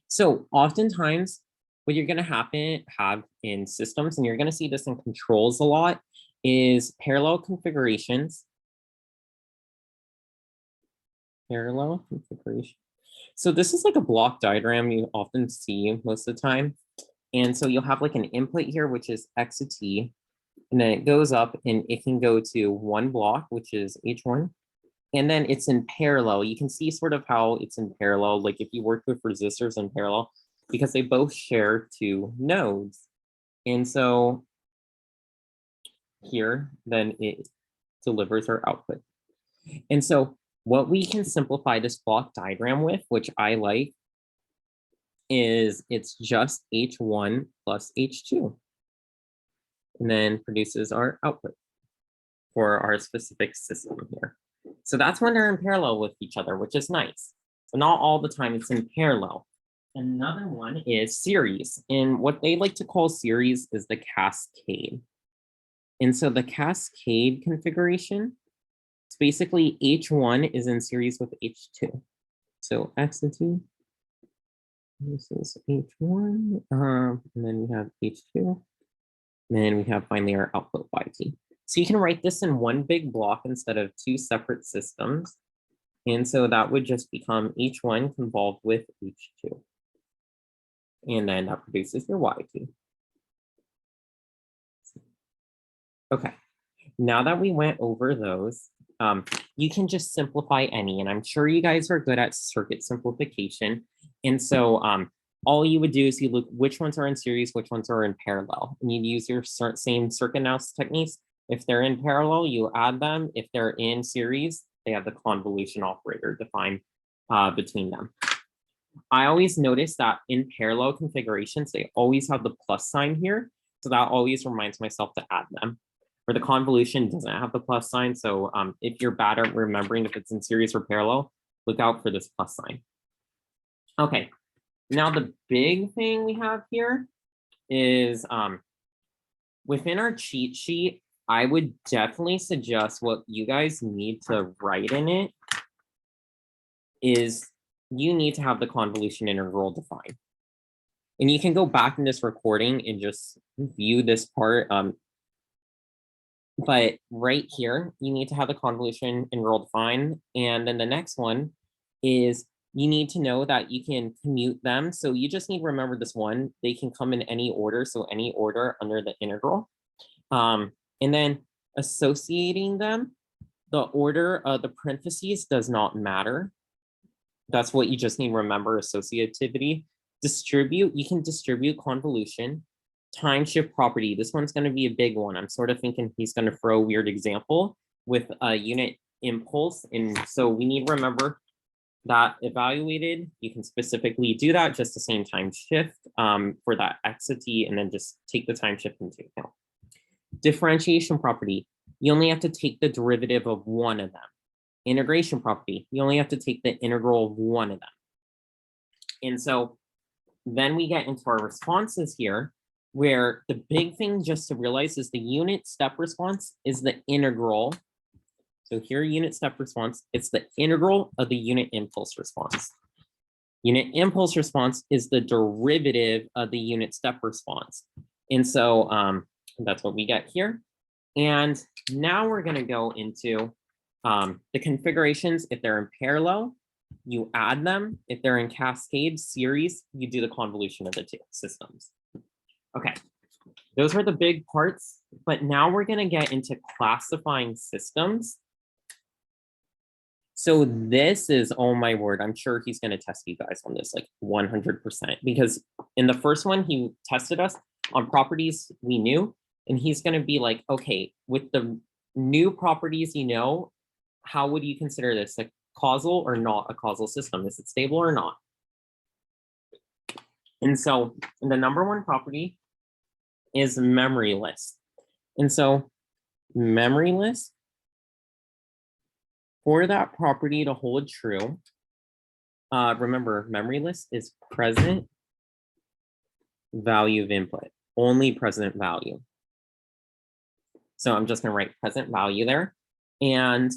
So oftentimes what you're going to have in systems, and you're going to see this in controls a lot, is parallel configurations. Parallel configuration. So this is like a block diagram you often see most of the time. And so you'll have like an input here, which is x of t, and then it goes up and it can go to one block, which is h1. And then it's in parallel. You can see sort of how it's in parallel, like if you work with resistors in parallel, because they both share 2 nodes. And so here, then it delivers our output. And so what we can simplify this block diagram with, which I like, is it's just H1 plus H2, and then produces our output for our specific system here. So that's when they're in parallel with each other, which is nice. So not all the time it's in parallel. Another one is series. And what they like to call series is the cascade. And so the cascade configuration, it's basically H1 is in series with H2. So X and T, this is H1, and then we have H2. And then we have finally our output YT. So you can write this in one big block instead of two separate systems. And so that would just become H1 convolved with H2. And then that produces your YT. Okay, now that we went over those, you can just simplify any, and I'm sure you guys are good at circuit simplification. And so all you would do is you look which ones are in series, which ones are in parallel, and you'd use your same circuit analysis techniques. If they're in parallel, you add them. If they're in series, they have the convolution operator defined between them. I always notice that in parallel configurations, they always have the plus sign here. So that always reminds myself to add them. Or the convolution doesn't have the plus sign. So if you're bad at remembering if it's in series or parallel, look out for this plus sign. Okay, now the big thing we have here is within our cheat sheet, I would definitely suggest what you guys need to write in it is you need to have the convolution integral defined. And you can go back in this recording and just view this part. But right here, you need to have the convolution integral defined. And then the next one is you need to know that you can commute them. So you just need to remember this one. They can come in any order. So any order under the integral. And then associating them, the order of the parentheses does not matter. That's what you just need to remember, associativity. Distribute, you can distribute convolution. Time shift property, this one's going to be a big one. I'm sort of thinking he's going to throw a weird example with a unit impulse. And so we need to remember that evaluated, you can specifically do that, just the same time shift for that X of T, and then just take the time shift into account. Differentiation property, you only have to take the derivative of one of them. Integration property, you only have to take the integral of one of them. And so then we get into our responses here, where the big thing just to realize is the unit step response is the integral. So here, unit step response, it's the integral of the unit impulse response. Unit impulse response is the derivative of the unit step response. And so that's what we get here. And now we're going to go into the configurations. If they're in parallel, you add them. If they're in cascade series, you do the convolution of the two systems. Okay, those are the big parts, but now we're going to get into classifying systems. So this is, oh my word, I'm sure he's going to test you guys on this like 100%, because in the first one, he tested us on properties we knew, and he's going to be like, okay, with the new properties you know, how would you consider this a causal or not a causal system? Is it stable or not? And so the number one property is memoryless. And so memoryless, for that property to hold true, remember, memoryless is present value of input, only present value. So I'm just going to write present value there. And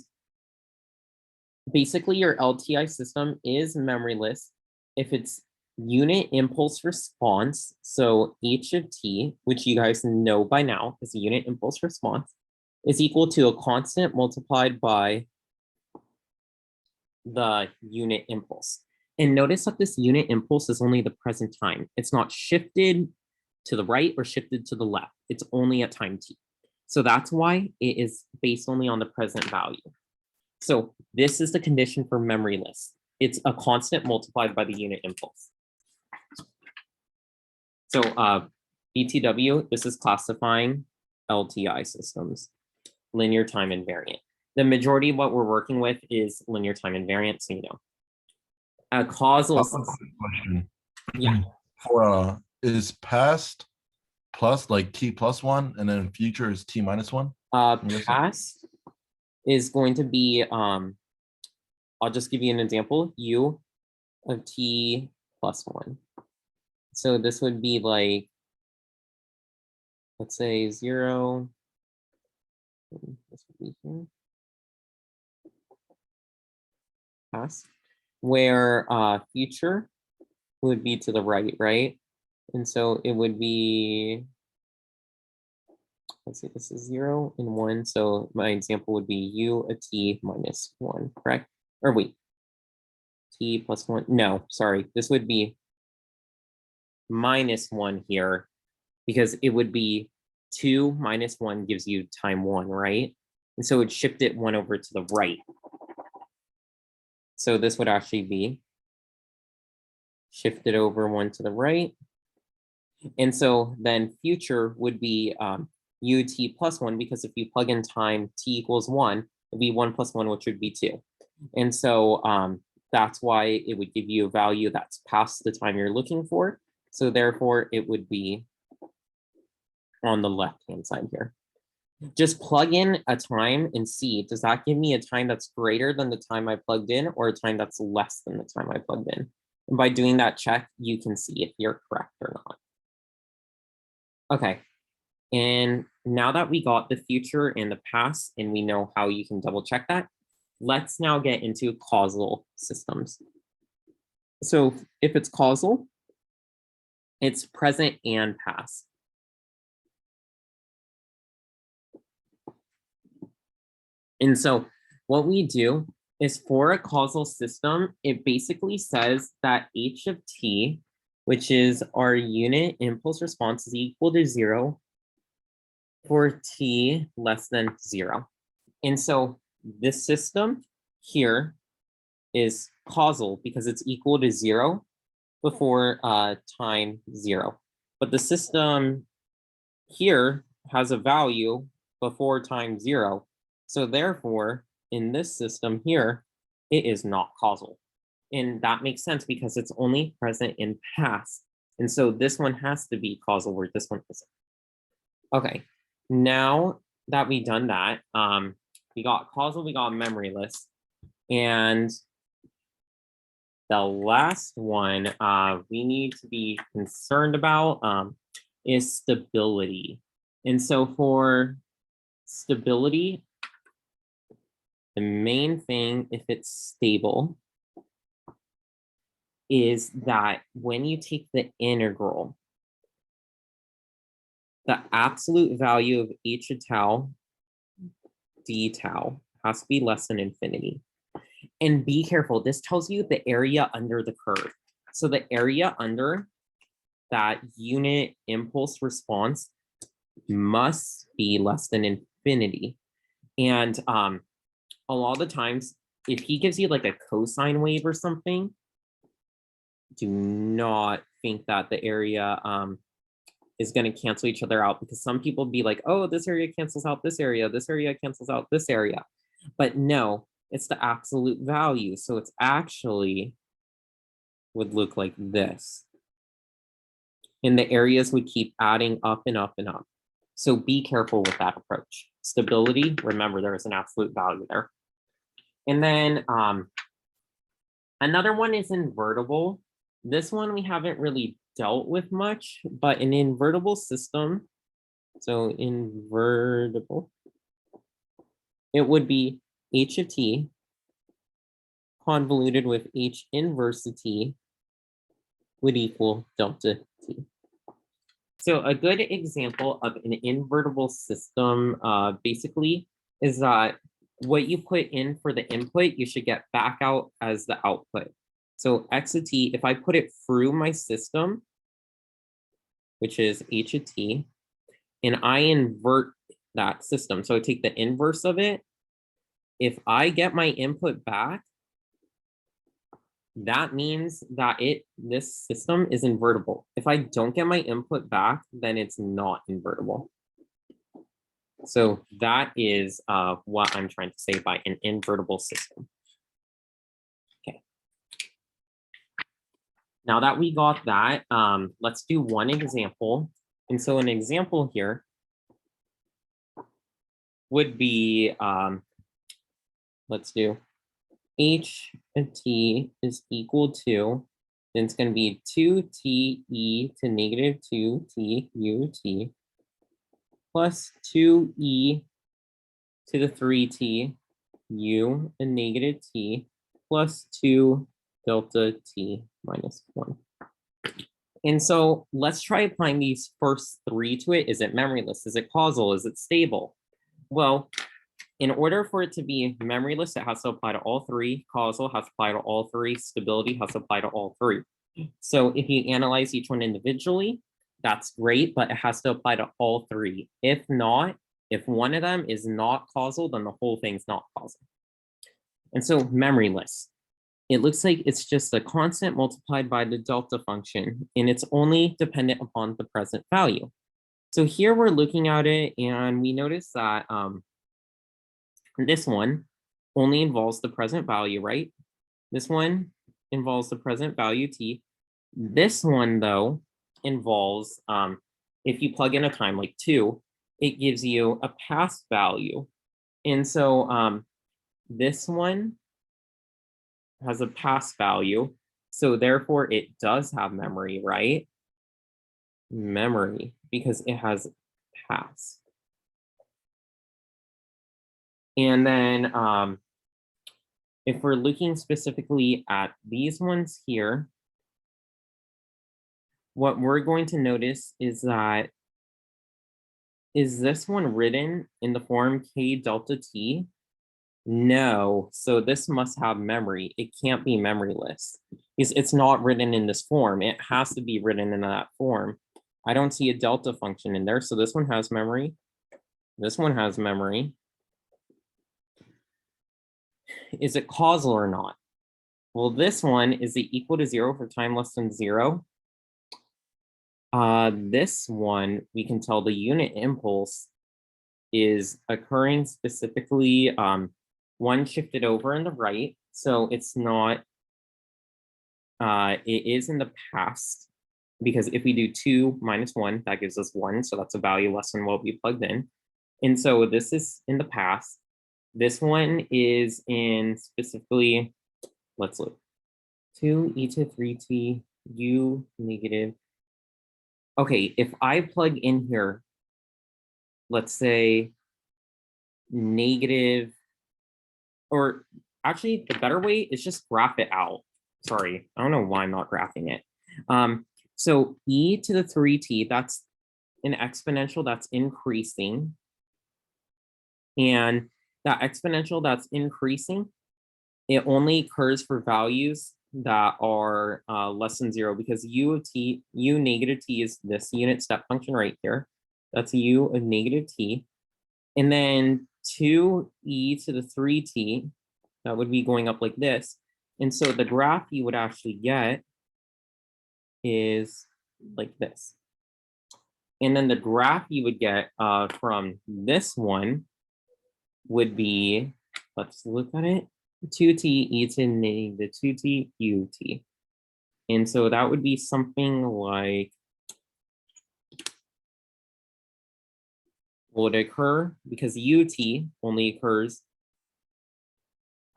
basically your LTI system is memoryless if it's unit impulse response. So H of T, which you guys know by now is a unit impulse response, is equal to a constant multiplied by the unit impulse. And notice that this unit impulse is only the present time. It's not shifted to the right or shifted to the left. It's only at time t. So that's why it is based only on the present value. So this is the condition for memoryless. It's a constant multiplied by the unit impulse. So BTW, this is classifying LTI systems. linear time invariant. The majority of what we're working with is linear time invariant, so you know. A causal system. Question. Yeah. For is past plus like t plus one, and then future is t minus one? Past is going to be I'll just give you an example, u of t plus 1. So this would be like, let's say 0. This would be here. Past, where future would be to the right, right? And so it would be, let's see, this is 0 and 1. So my example would be u of t minus 1, correct? Or wait, t plus 1. No, sorry. This would be minus 1 here, because it would be 2 minus 1 gives you time 1, right? And so it shifted 1 over to the right. So this would actually be shifted over 1 to the right. And so then future would be ut plus 1, because if you plug in time t equals 1, it'd be 1 plus 1, which would be 2. And so that's why it would give you a value that's past the time you're looking for. So therefore, it would be on the left-hand side here. Just plug in a time and see, does that give me a time that's greater than the time I plugged in, or a time that's less than the time I plugged in? And by doing that check, you can see if you're correct or not. Okay, and now that we got the future and the past, and we know how you can double check that, let's now get into causal systems. So if it's causal, it's present and past. And so what we do is, for a causal system, it basically says that h of t, which is our unit impulse response, is equal to 0 for t less than 0. And so this system here is causal because it's equal to 0 before time 0. But the system here has a value before time 0. So therefore, in this system here, it is not causal. And that makes sense because it's only present in past. And so this one has to be causal where this one isn't. Okay, now that we've done that, we got causal, we got memoryless. And the last one we need to be concerned about is stability. And so for stability, the main thing, if it's stable, is that when you take the integral, the absolute value of h of tau d tau has to be less than infinity. And be careful, this tells you the area under the curve. So the area under that unit impulse response must be less than infinity. And a lot of the times, if he gives you like a cosine wave or something, do not think that the area is going to cancel each other out, because some people be like, oh, this area cancels out this area cancels out this area. But no, it's the absolute value. So it's actually would look like this. And the areas would keep adding up and up and up. So be careful with that approach. Stability, remember there is an absolute value there. And then another one is invertible. This one we haven't really dealt with much, but an invertible system, so invertible, it would be h of t convoluted with h inverse of t would equal delta t. So a good example of an invertible system basically is that what you put in for the input, you should get back out as the output. So x of t, if I put it through my system, which is h of t, and I invert that system, so I take the inverse of it, if I get my input back, that means that this system is invertible. If I don't get my input back, then it's not invertible. So that is what I'm trying to say by an invertible system. Okay. Now that we got that, let's do one example. And so an example here would be, let's do h of t is equal to, then it's going to be 2t e to negative 2t u t plus 2e to the 3t u and negative t plus 2 delta t minus 1. And so let's try applying these first three to it. Is it memoryless? Is it causal? Is it stable? Well, in order for it to be memoryless, it has to apply to all three. Causal has to apply to all three. Stability has to apply to all three. So if you analyze each one individually, that's great, but it has to apply to all three. If not, if one of them is not causal, then the whole thing's not causal. And so memoryless, it looks like it's just a constant multiplied by the delta function, and it's only dependent upon the present value. So here we're looking at it, and we notice that this one only involves the present value, right? This one involves the present value t. This one, though, involves, if you plug in a time like 2, it gives you a past value. And so this one has a past value. So therefore, it does have memory, right? Memory, because it has past. And then if we're looking specifically at these ones here, what we're going to notice is that, is this one written in the form k delta t? No, so this must have memory. It can't be memoryless because it's not written in this form. It has to be written in that form. I don't see a delta function in there, so this one has memory. This one has memory. Is it causal or not? Well, this one, is it equal to 0 for time less than 0? This one, we can tell the unit impulse is occurring specifically one shifted over in the right. So it's not, it is in the past, because if we do 2 minus 1, that gives us 1. So that's a value less than what we plugged in. And so this is in the past. This one is in specifically, let's look, 2e to 3t u negative. Okay, if I plug in here, let's say negative, or actually the better way is just graph it out. Sorry, I don't know why I'm not graphing it. So e to the 3t, that's an exponential that's increasing. And that exponential that's increasing, it only occurs for values that are less than 0, because u of t, u negative t is this unit step function right here. That's u of negative t. And then 2e to the 3t, that would be going up like this. And so the graph you would actually get is like this. And then the graph you would get from this one would be, let's look at it, 2t e to negative 2t ut. And so that would be something like, will it occur, because ut only occurs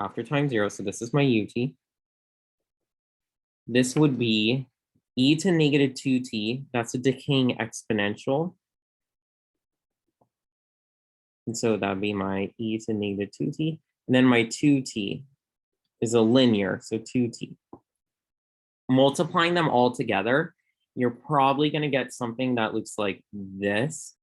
after time 0. So this is my ut. This would be e to negative 2t. That's a decaying exponential. And so that'd be my e to negative 2t. And then my 2t is a linear, so 2t. Multiplying them all together, you're probably going to get something that looks like this.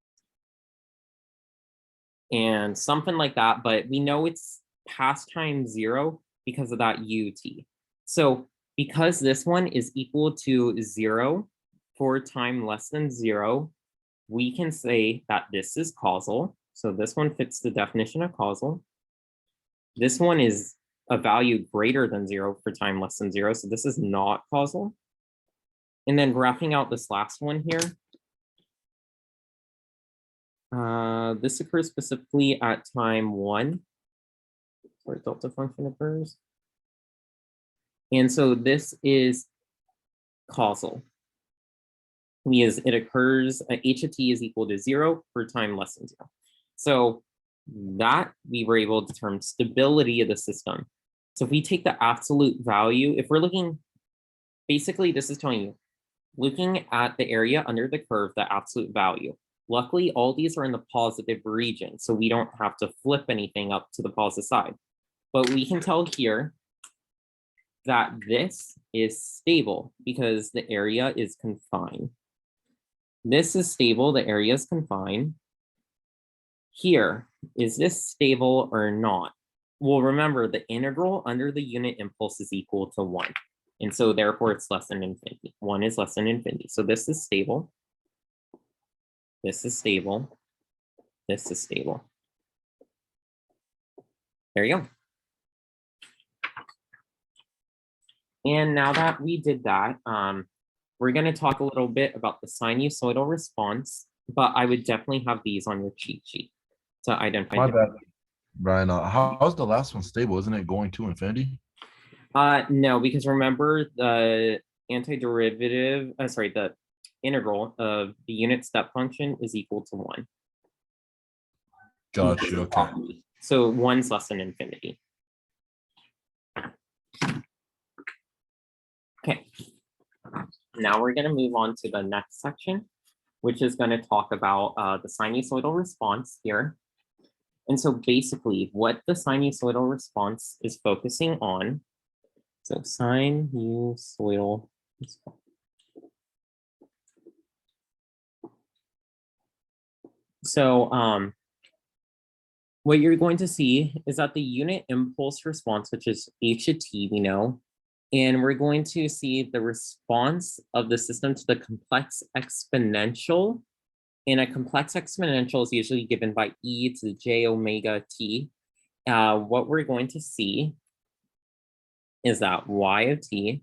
And something like that, but we know it's past time 0 because of that ut. So because this one is equal to 0 for time less than 0, we can say that this is causal. So this one fits the definition of causal. This one is a value greater than 0 for time less than 0. So this is not causal. And then graphing out this last one here, This occurs specifically at time 1, where delta function occurs. And so this is causal, because it occurs, h of t is equal to 0 for time less than 0. So that we were able to determine stability of the system. So if we take the absolute value, if we're looking, basically this is telling you, looking at the area under the curve, the absolute value. Luckily, all these are in the positive region, so we don't have to flip anything up to the positive side. But we can tell here that this is stable because the area is confined. This is stable, the area is confined. Here, is this stable or not? Well, remember the integral under the unit impulse is equal to 1. And so therefore it's less than infinity. 1 is less than infinity. So this is stable. This is stable. This is stable. There you go. And now that we did that, we're going to talk a little bit about the sinusoidal response, but I would definitely have these on your cheat sheet to identify. My bad, Brian. How's the last one stable? Isn't it going to infinity? No, because remember the antiderivative, the integral of the unit step function is equal to 1. Gotcha. Okay. So 1's less than infinity. Okay. Now we're going to move on to the next section, which is going to talk about the sinusoidal response here. And so basically what the sinusoidal response is focusing on, so sinusoidal response. So what you're going to see is that the unit impulse response, which is h of t, we know, and we're going to see the response of the system to the complex exponential. And a complex exponential is usually given by e to the j omega t. What we're going to see is that y of t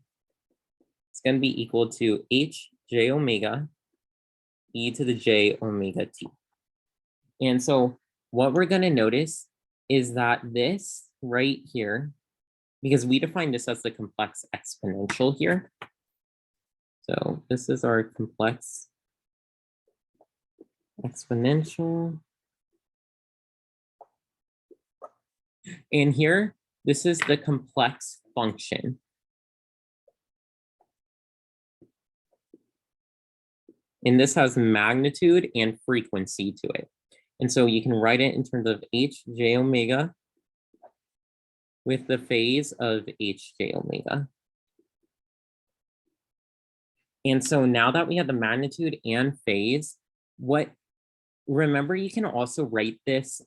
is going to be equal to h j omega e to the j omega t. And so what we're going to notice is that this right here, because we define this as the complex exponential here. So this is our complex exponential. And here, this is the complex function. And this has magnitude and frequency to it. And so you can write it in terms of h j omega with the phase of h j omega. And so now that we have the magnitude and phase, remember you can also write this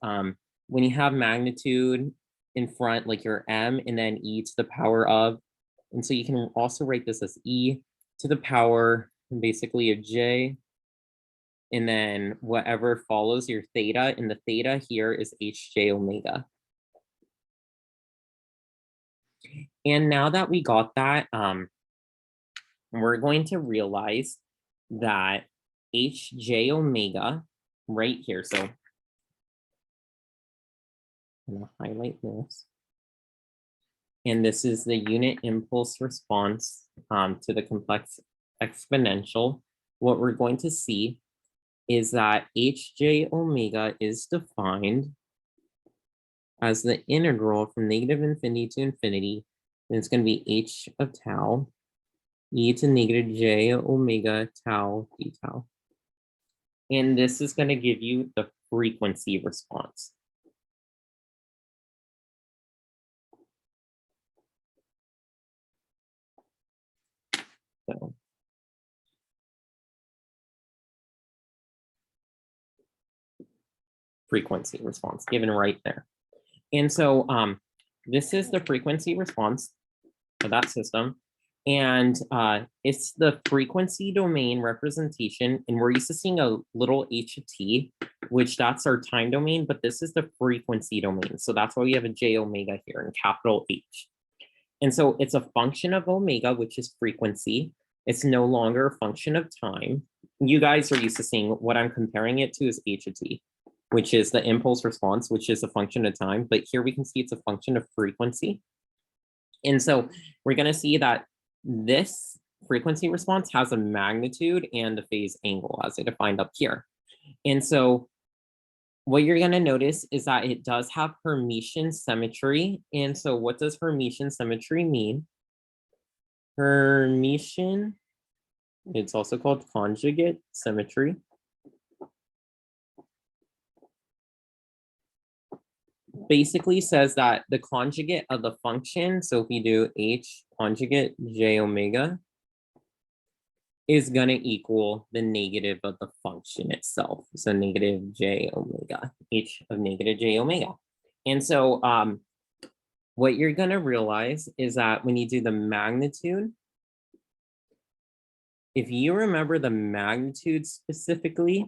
when you have magnitude in front, like your m and then e to the power of. And so you can also write this as e to the power basically of j. And then whatever follows your theta, and the theta here is hj omega. And now that we got that, we're going to realize that hj omega right here. So I'm gonna highlight this. And this is the unit impulse response to the complex exponential. What we're going to see is that hj omega is defined as the integral from negative infinity to infinity. And it's going to be h of tau e to negative j omega tau d tau. And this is going to give you the frequency response. So frequency response given right there. And so this is the frequency response of that system. And it's the frequency domain representation. And we're used to seeing a little h of t, which that's our time domain, but this is the frequency domain. So that's why we have a j omega here in capital H. And so it's a function of omega, which is frequency. It's no longer a function of time. You guys are used to seeing what I'm comparing it to is h of t. which is the impulse response, which is a function of time. But here we can see it's a function of frequency. And so we're going to see that this frequency response has a magnitude and a phase angle as I defined up here. And so what you're going to notice is that it does have Hermitian symmetry. And so what does Hermitian symmetry mean? Hermitian, it's also called conjugate symmetry. Basically says that the conjugate of the function, so if you do H conjugate J omega, is going to equal the negative of the function itself. So negative J omega, H of negative J omega. And so what you're going to realize is that when you do the magnitude, if you remember the magnitude specifically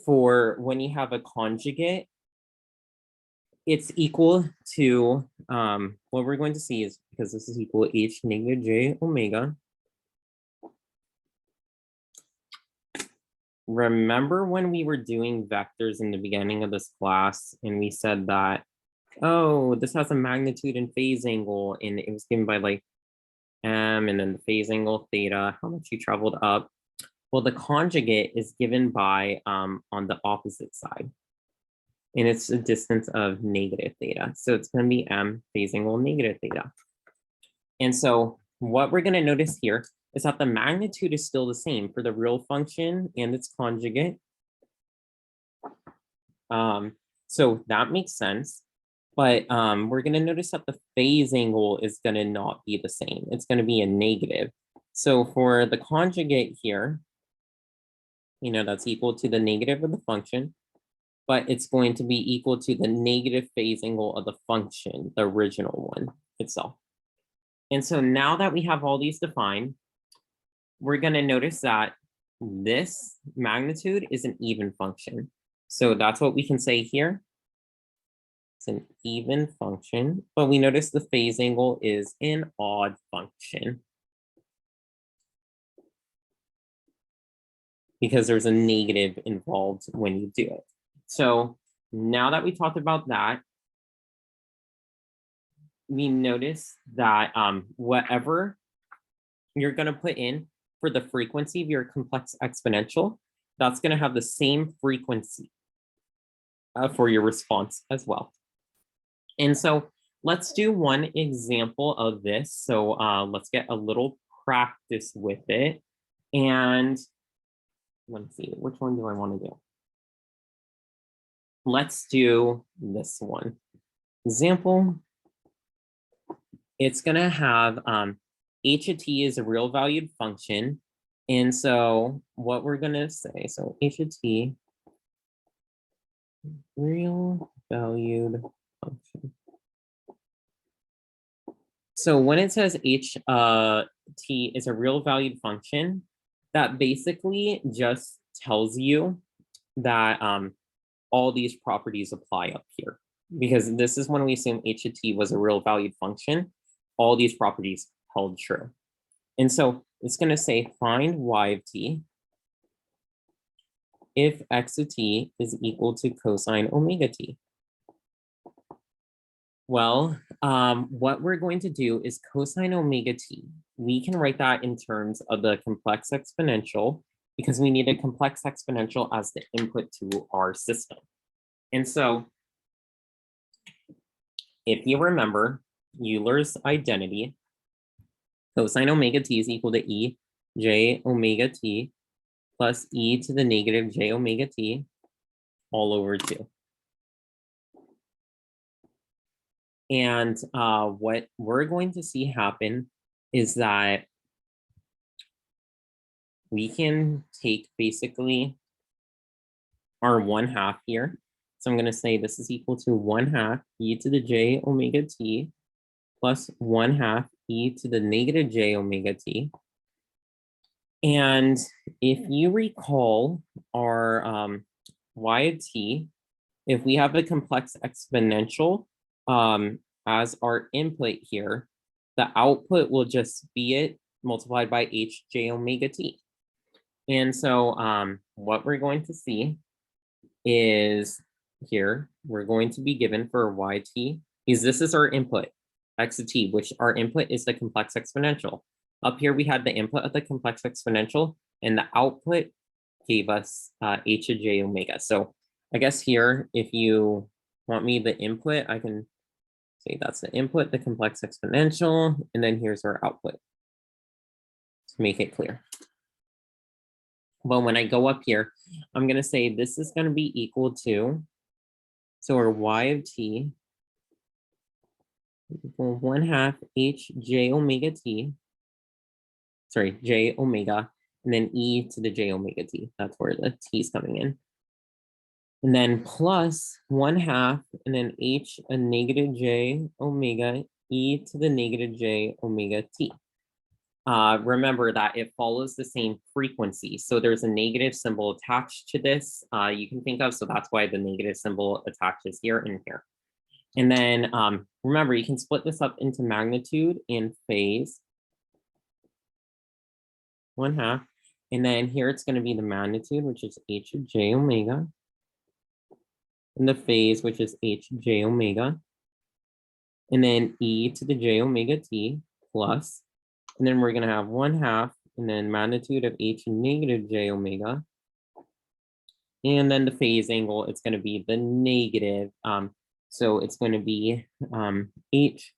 for when you have a conjugate, it's equal to, what we're going to see is, because this is equal to H negative J omega. Remember when we were doing vectors in the beginning of this class and we said that, oh, this has a magnitude and phase angle and it was given by like m and then the phase angle theta, how much you traveled up. Well, the conjugate is given by on the opposite side. And it's a distance of negative theta. So it's going to be m phase angle negative theta. And so what we're going to notice here is that the magnitude is still the same for the real function and its conjugate. So that makes sense. But we're going to notice that the phase angle is going to not be the same. It's going to be a negative. So for the conjugate here, you know, that's equal to the negative of the function, but it's going to be equal to the negative phase angle of the function, the original one itself. And so now that we have all these defined, we're going to notice that this magnitude is an even function. So that's what we can say here. It's an even function, but we notice the phase angle is an odd function because there's a negative involved when you do it. So now that we talked about that, we notice that whatever you're going to put in for the frequency of your complex exponential, that's going to have the same frequency for your response as well. And so let's do one example of this. So let's get a little practice with it. And let's see, which one do I want to do? Let's do this one. Example, it's going to have h of t is a real valued function. And so what we're going to say, so h of t, real valued function. So when it says h t is a real valued function, that basically just tells you that all these properties apply up here, because this is when we assume h of t was a real valued function, all these properties held true. And so it's going to say find y of t if x of t is equal to cosine omega t. Well, what we're going to do is cosine omega t. We can write that in terms of the complex exponential because we need a complex exponential as the input to our system. And so if you remember Euler's identity, cosine omega t is equal to e j omega t plus e to the negative j omega t all over 2. And what we're going to see happen is that we can take basically our 1/2 here. So I'm going to say this is equal to 1/2 e to the j omega t plus 1/2 e to the negative j omega t. And if you recall our y of t, if we have a complex exponential as our input here, the output will just be it multiplied by h j omega t. And so what we're going to see is here, we're going to be given for yt is this is our input, x to t, which our input is the complex exponential. Up here, we had the input of the complex exponential, and the output gave us h to j omega. So I guess here, if you want me the input, I can say that's the input, the complex exponential, and then here's our output to make it clear. But when I go up here, I'm going to say this is going to be equal to, so our y of t equal 1/2 h j omega t, sorry, j omega, and then e to the j omega t. That's where the t is coming in. And then plus 1/2, and then h a negative j omega e to the negative j omega t. Remember that it follows the same frequency. So there's a negative symbol attached to this you can think of. So that's why the negative symbol attaches here and here. And then remember, you can split this up into magnitude and phase. 1/2. And then here it's going to be the magnitude, which is h of j omega. And the phase, which is h j omega. And then e to the j omega t plus. And then we're going to have 1/2, and then magnitude of h negative j omega. And then the phase angle, it's going to be the negative. So it's going to be h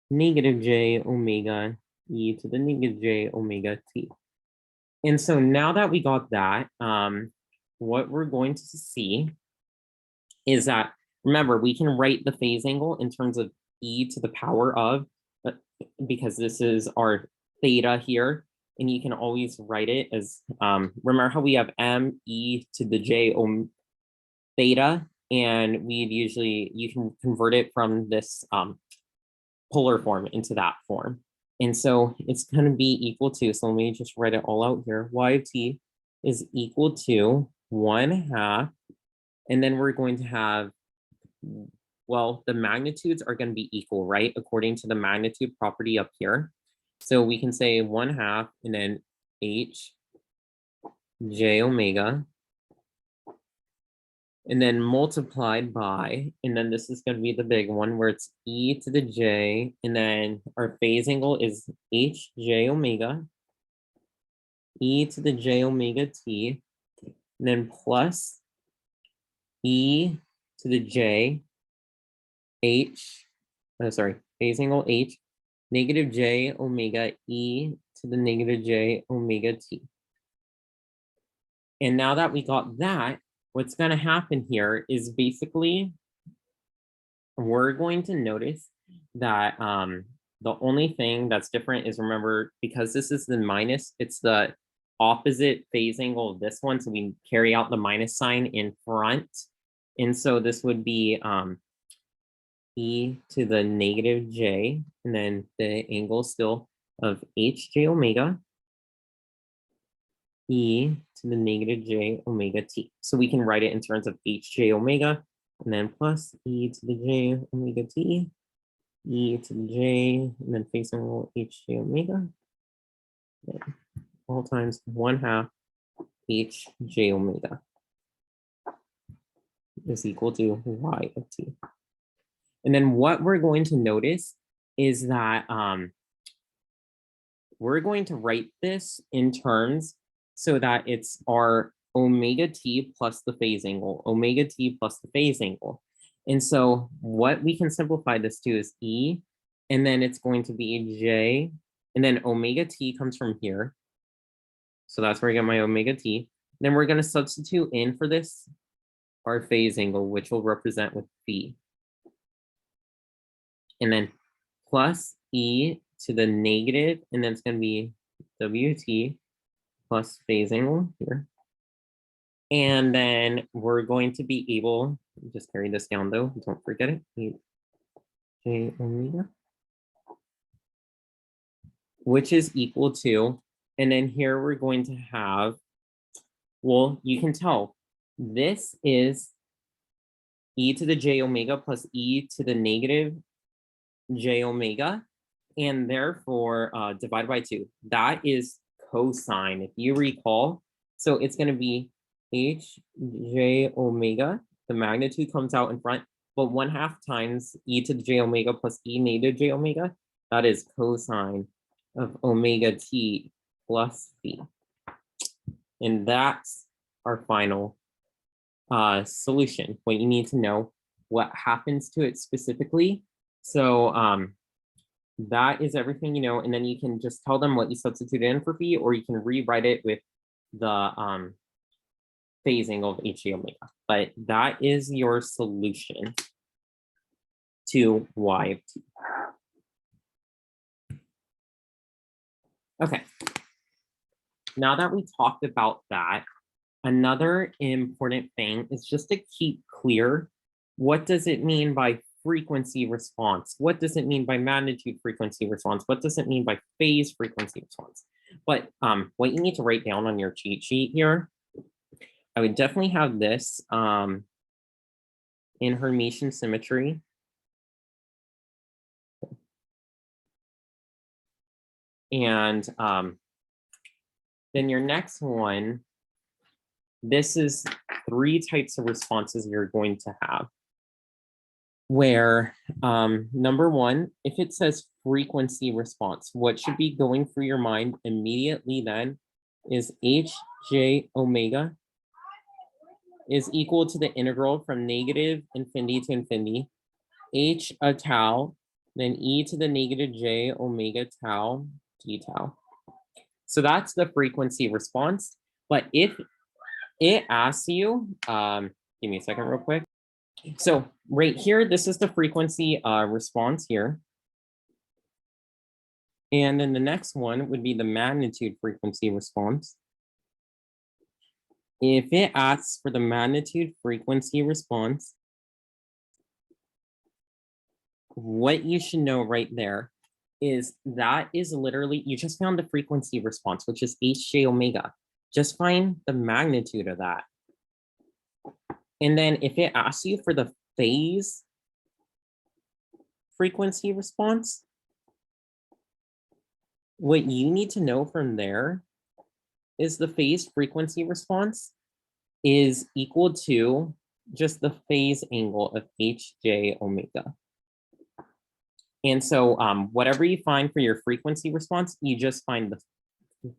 negative j omega e to the negative j omega t. And so now that we got that, what we're going to see is that, remember, we can write the phase angle in terms of e to the power of, because this is our theta here, and you can always write it as, remember how we have m e to the j theta, and we'd usually, you can convert it from this polar form into that form. And so it's going to be equal to, so let me just write it all out here, y of t is equal to 1/2, and then we're going to have, well, the magnitudes are going to be equal, right? According to the magnitude property up here. So we can say 1/2 and then h j omega, and then multiplied by, and then this is going to be the big one where it's e to the j, and then our phase angle is h j omega, e to the j omega t, and then plus e to the j h, sorry, phase angle h, negative j omega e to the negative j omega t. And now that we got that, what's going to happen here is basically we're going to notice that the only thing that's different is, remember, because this is the minus, it's the opposite phase angle of this one. So we carry out the minus sign in front. And so this would be e to the negative j, and then the angle still of h j omega e to the negative j omega t. So we can write it in terms of h j omega, and then plus e to the j omega t, e to the j, and then phase angle h j omega, all times 1/2 h j omega is equal to y of t. And then what we're going to notice is that we're going to write this in terms so that it's our omega t plus the phase angle, omega t plus the phase angle. And so what we can simplify this to is e, and then it's going to be j, and then omega t comes from here. So that's where I get my omega t. Then we're going to substitute in for this our phase angle, which will represent with phi. And then plus e to the negative, and then it's going to be wt plus phase angle here. And then we're going to be able, just carry this down though, don't forget it, j omega, which is equal to, and then here we're going to have, well, you can tell this is e to the j omega plus e to the negative j omega, and therefore divided by 2. That is cosine, if you recall. So it's going to be h j omega, the magnitude comes out in front, but 1/2 times e to the j omega plus e negative j omega, that is cosine of omega t plus phi. And that's our final solution. What you need to know, what happens to it specifically. So that is everything you know, and then you can just tell them what you substituted in for phi, or you can rewrite it with the phase angle of hj omega. But that is your solution to y of t. Okay. Now that we talked about that, another important thing is just to keep clear, what does it mean by frequency response? What does it mean by magnitude frequency response? What does it mean by phase frequency response? But what you need to write down on your cheat sheet here, I would definitely have this in Hermitian symmetry. And then your next one, this is 3 types of responses you're going to have. Where number 1, if it says frequency response, what should be going through your mind immediately then is hj omega is equal to the integral from negative infinity to infinity, h a tau, then e to the negative j omega tau d tau. So that's the frequency response. But if it asks you, give me a second real quick. So right here, this is the frequency response here. And then the next one would be the magnitude frequency response. If it asks for the magnitude frequency response, what you should know right there is that is literally, you just found the frequency response, which is hj omega. Just find the magnitude of that. And then if it asks you for the phase frequency response, what you need to know from there is the phase frequency response is equal to just the phase angle of hj omega. And so whatever you find for your frequency response, you just find the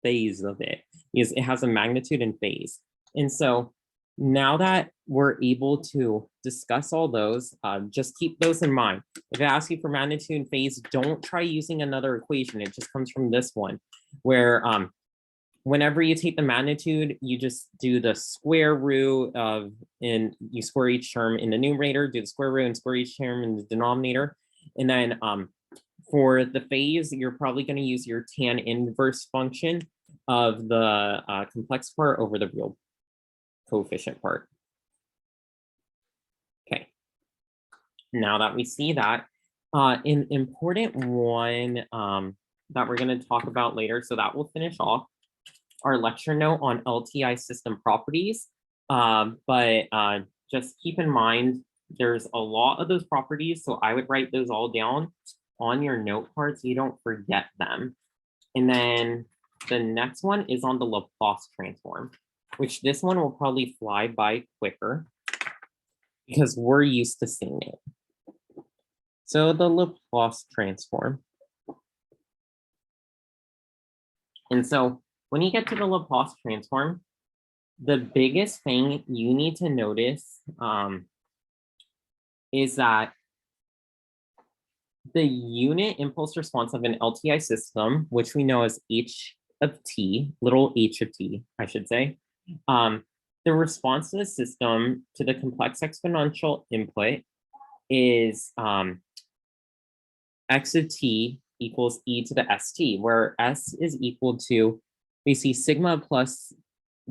phase of it, because it has a magnitude and phase. And so now that we're able to discuss all those, just keep those in mind. If it asks you for magnitude and phase, don't try using another equation. It just comes from this one, where whenever you take the magnitude, you just do the square root of, and you square each term in the numerator, do the square root and square each term in the denominator. And then for the phase, you're probably going to use your tan inverse function of the complex part over the real coefficient part. Okay. Now that we see that, an important one that we're going to talk about later, so that will finish off our lecture note on LTI system properties. But just keep in mind, there's a lot of those properties, so I would write those all down on your note card so you don't forget them. And then the next one is on the Laplace transform, which this one will probably fly by quicker because we're used to seeing it. So the Laplace transform. And so when you get to the Laplace transform, the biggest thing you need to notice is that the unit impulse response of an LTI system, which we know as h of t, little h of t, I should say, the response to the system to the complex exponential input is x of t equals e to the st, where s is equal to basically sigma plus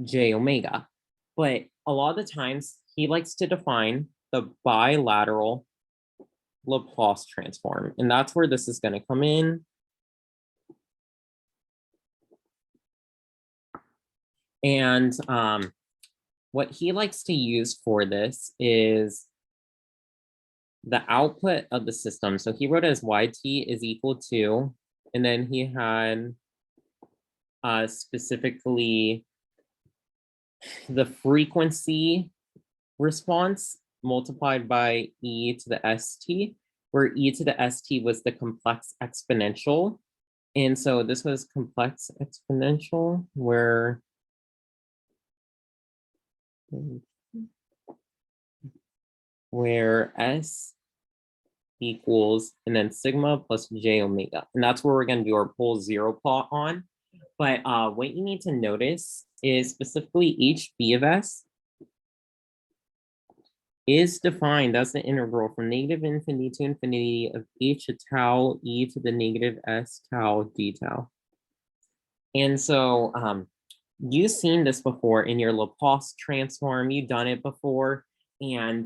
j omega. But a lot of the times he likes to define the bilateral Laplace transform, and that's where this is going to come in. And what he likes to use for this is the output of the system. So he wrote it as yt is equal to, and then he had specifically the frequency response multiplied by e to the st, where e to the st was the complex exponential. And so this was complex exponential where s equals, and then sigma plus j omega. And that's where we're going to do our pole zero plot on. But what you need to notice is specifically each b of s is defined as the integral from negative infinity to infinity of h of tau e to the negative s tau d tau. And so you've seen this before in your Laplace transform, you've done it before, and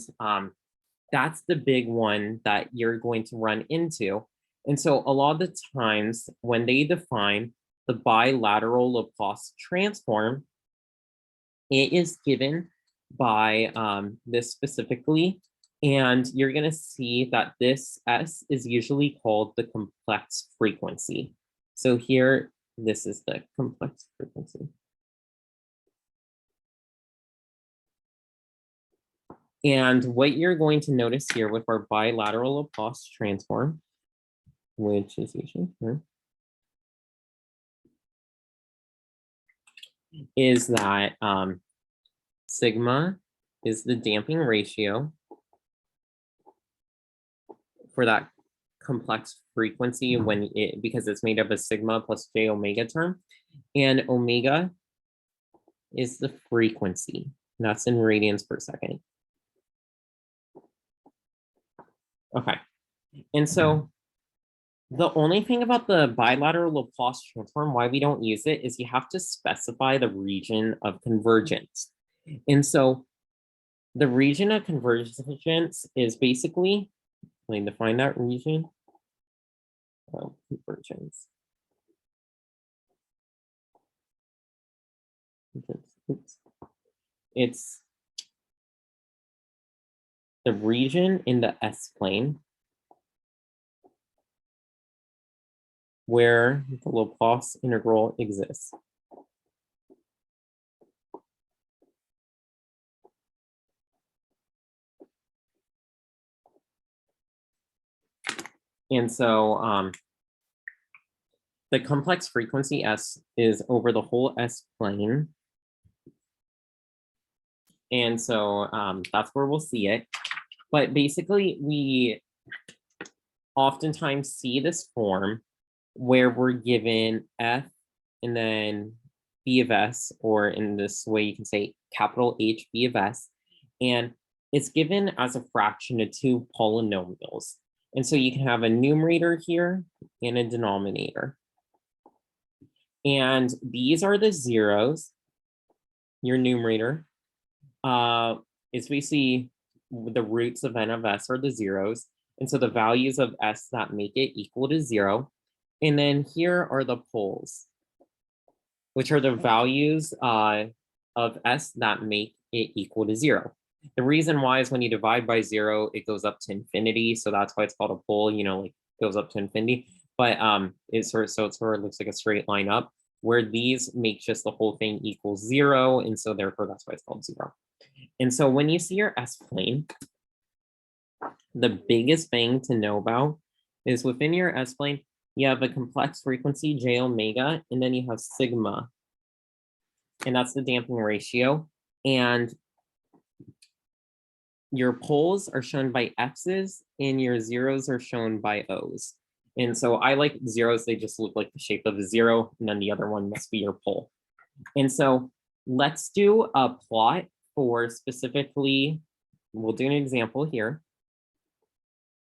that's the big one that you're going to run into. And so a lot of the times when they define the bilateral Laplace transform, it is given by this specifically, and you're going to see that this S is usually called the complex frequency. So here, this is the complex frequency. And what you're going to notice here with our bilateral Laplace transform, which is usually here, is that sigma is the damping ratio for that complex frequency because it's made up of sigma plus j omega term, and omega is the frequency. That's in radians per second. Okay, and so the only thing about the bilateral Laplace transform, why we don't use it, is you have to specify the region of convergence. And so the region of convergence is basically, let me define that region of convergence. It's the region in the S-plane where the Laplace integral exists. And so the complex frequency S is over the whole S-plane. And so that's where we'll see it. But basically, we oftentimes see this form where we're given F and then B of S, or in this way, you can say capital H B of S, and it's given as a fraction of two polynomials. And so you can have a numerator here and a denominator. And these are the zeros. Your numerator is basically the roots of n of s are the zeros. And so the values of s that make it equal to 0. And then here are the poles, which are the values of s that make it equal to 0. The reason why is when you divide by 0, it goes up to infinity. So that's why it's called a pole, you know, like goes up to infinity. But it sort of looks like a straight line up, where these make just the whole thing equal 0. And so therefore that's why it's called 0. And so when you see your S-plane, the biggest thing to know about is within your S-plane, you have a complex frequency, j omega, and then you have sigma. And that's the damping ratio. And your poles are shown by X's and your zeros are shown by O's. And so I like zeros, they just look like the shape of a 0, and then the other one must be your pole. And so let's do a plot for specifically, we'll do an example here.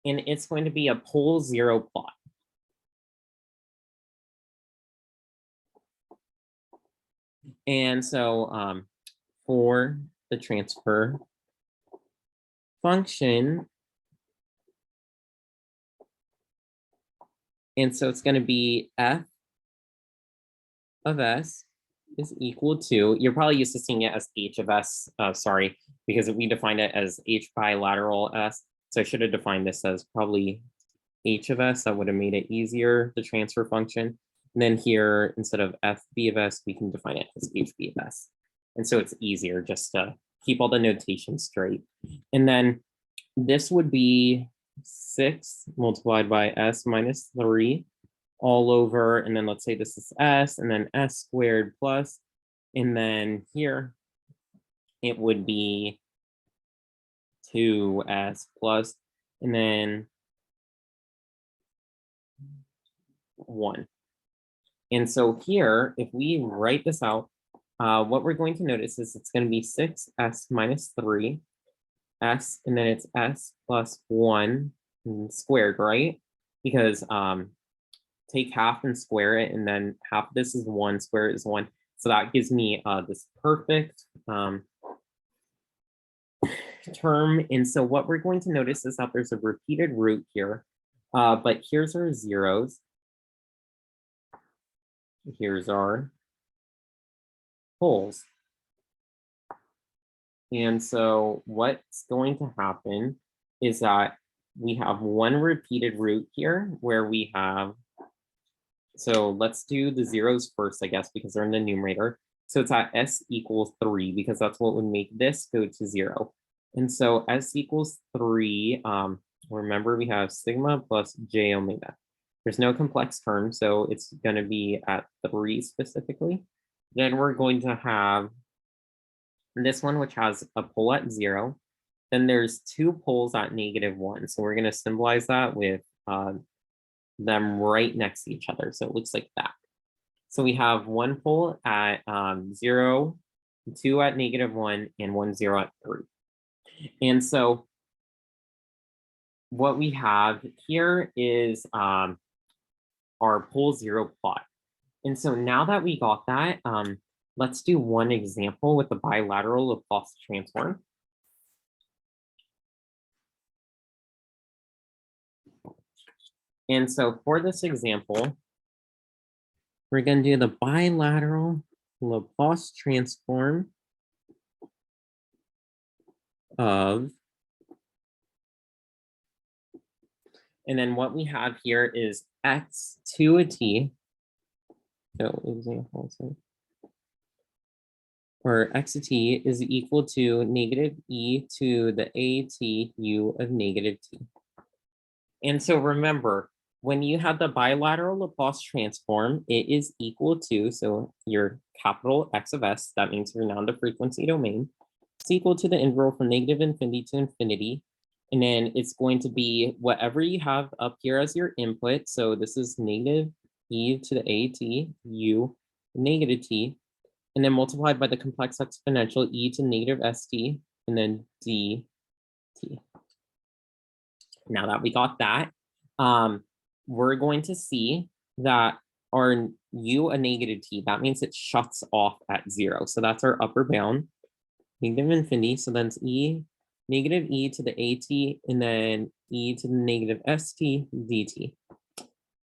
And it's going to be a pole 0 plot. And so for the transfer function, and so it's going to be f of s is equal to, you're probably used to seeing it as h of s, sorry, because we defined it as h bilateral s. So I should have defined this as probably h of s. That would have made it easier, the transfer function. And then here, instead of f b of s, we can define it as h b of s. And so it's easier just to keep all the notation straight. And then this would be 6 multiplied by s minus 3 all over, and then let's say this is s, and then s squared plus, and then here it would be 2s plus, and then 1. And so here, if we write this out, what we're going to notice is it's going to be 6s minus 3, s, and then it's s plus 1 squared, right? Because take half and square it, and then half of this is 1, square it is 1. So that gives me this perfect term. And so what we're going to notice is that there's a repeated root here, but here's our zeros. Here's our poles. And so what's going to happen is that we have one repeated root here where we have, so let's do the zeros first, I guess, because they're in the numerator. So it's at s equals 3, because that's what would make this go to 0. And so s equals 3, remember we have sigma plus j omega. There's no complex term, so it's going to be at 3 specifically. Then we're going to have this one, which has a pole at 0. Then there's 2 poles at -1. So we're going to symbolize that with them right next to each other. So it looks like that. So we have 1 pole at 0, 2 at -1, and 1 0 at 3. And so what we have here is our pole 0 plot. And so now that we got that, let's do one example with the bilateral Laplace transform. And so for this example, we're going to do the bilateral Laplace transform of, and then what we have here is x to a t. So example, or x to t is equal to negative e to the at u of negative t. And so remember, when you have the bilateral Laplace transform, it is equal to, so your capital X of s, that means you're now in the frequency domain, it's equal to the integral from negative infinity to infinity. And then it's going to be whatever you have up here as your input. So this is negative e to the at u negative t, and then multiplied by the complex exponential e to negative st, and then dt. Now that we got that, we're going to see that our u a negative t, that means it shuts off at 0. So that's our upper bound, negative infinity. So then it's negative e to the at, and then e to the negative st dt.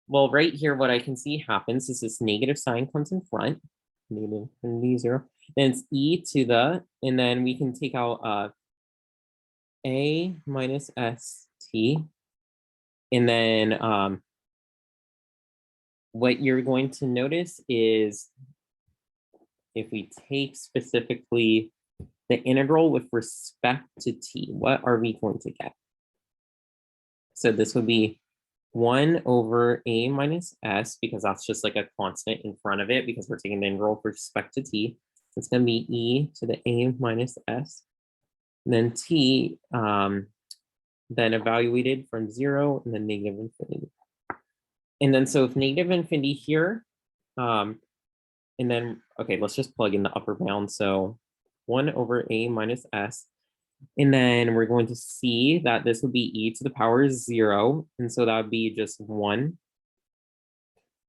Well, right here, what I can see happens is this negative sign comes in front, negative infinity 0. Then it's e to the, and then we can take out a minus st. And then what you're going to notice is if we take specifically the integral with respect to t, what are we going to get? So this would be 1 over a minus s, because that's just like a constant in front of it, because we're taking the integral with respect to t. It's going to be e to the a minus s. And then t, then evaluated from 0 and then negative infinity. And then so if negative infinity here, and then, okay, let's just plug in the upper bound. So 1 over a minus s. And then we're going to see that this would be e to the power 0. And so that would be just 1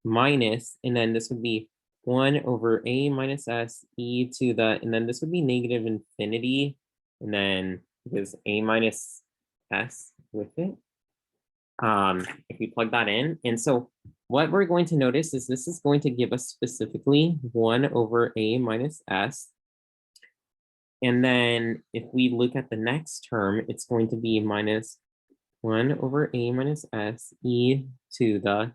minus, and then this would be 1 over a minus s e to the, and then this would be negative infinity. And then because a minus s with it, if we plug that in. And so what we're going to notice is this is going to give us specifically 1 over a minus s. And then if we look at the next term, it's going to be minus 1 over a minus s e to the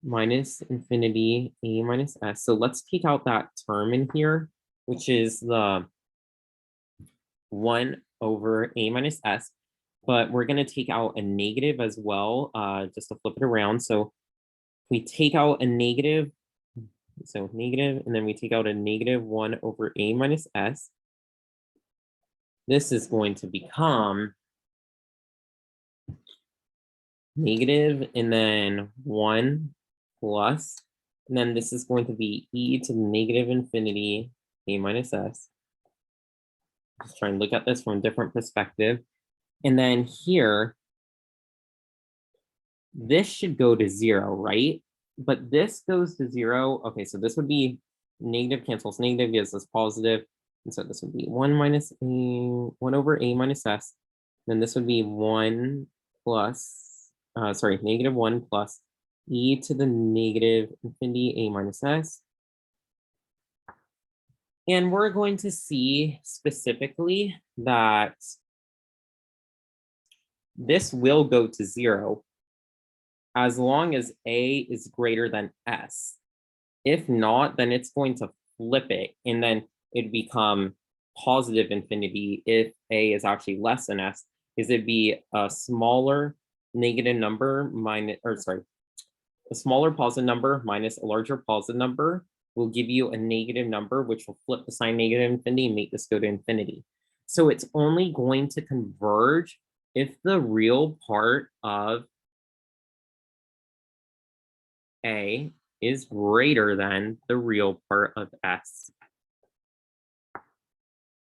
minus infinity a minus s. So let's take out that term in here, which is the 1 over a minus s, but we're going to take out a negative as well, just to flip it around. So we take out a negative, so negative, and then we take out a negative 1 over a minus s. This is going to become negative, and then 1 plus, and then this is going to be e to the negative infinity a minus s. Just try and look at this from a different perspective. And then here, this should go to 0, right? But this goes to 0. Okay, so this would be negative cancels negative, gives us positive. And so this would be 1 minus a, 1 over a minus s. Then this would be 1 plus, negative 1 plus e to the negative infinity a minus s. And we're going to see specifically that this will go to 0 as long as a is greater than s. If not, then it's going to flip it, and then it'd become positive infinity if a is actually less than s, is it'd be a smaller negative number minus, or sorry, a smaller positive number minus a larger positive number will give you a negative number, which will flip the sign negative infinity and make this go to infinity. So it's only going to converge if the real part of a is greater than the real part of s.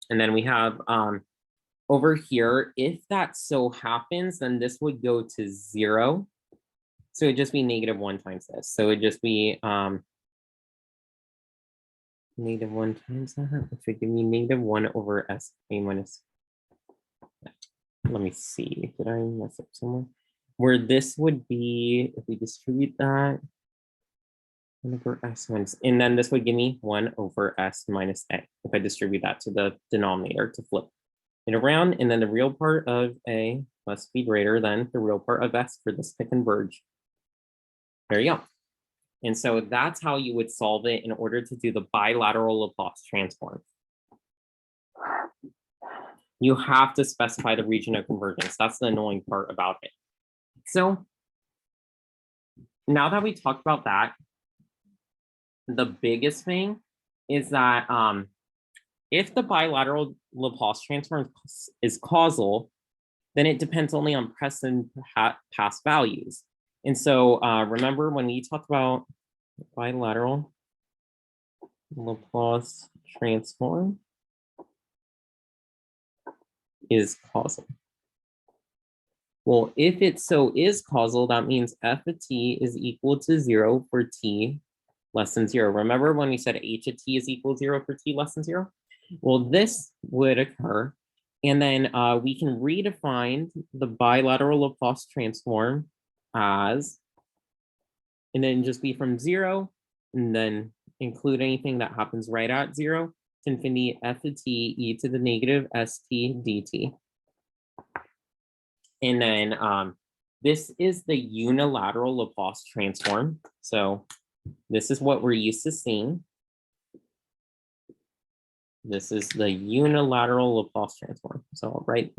And then we have over here, if that so happens, then this would go to 0. So it'd just be negative 1 times this. So it'd just be negative 1 times that, which would give me negative 1 over s a minus. Let me see, did I mess up somewhere? Where this would be, if we distribute that, 1 over s minus, and then this would give me 1 over s minus a, if I distribute that to the denominator to flip it around, and then the real part of a must be greater than the real part of s for this to converge. There you go. And so that's how you would solve it in order to do the bilateral Laplace transform. You have to specify the region of convergence. That's the annoying part about it. So now that we talked about that, the biggest thing is that if the bilateral Laplace transform is causal, then it depends only on present and past values. And so remember when we talked about bilateral Laplace transform is causal. Well, if it so is causal, that means f of t is equal to 0 for t less than 0. Remember when we said h of t is equal to 0 for t less than 0? Well, this would occur. And then we can redefine the bilateral Laplace transform as, and then just be from 0, and then include anything that happens right at 0 to infinity f of t e to the negative st dt. And then this is the unilateral Laplace transform. So this is what we're used to seeing. This is the unilateral Laplace transform. So I'll write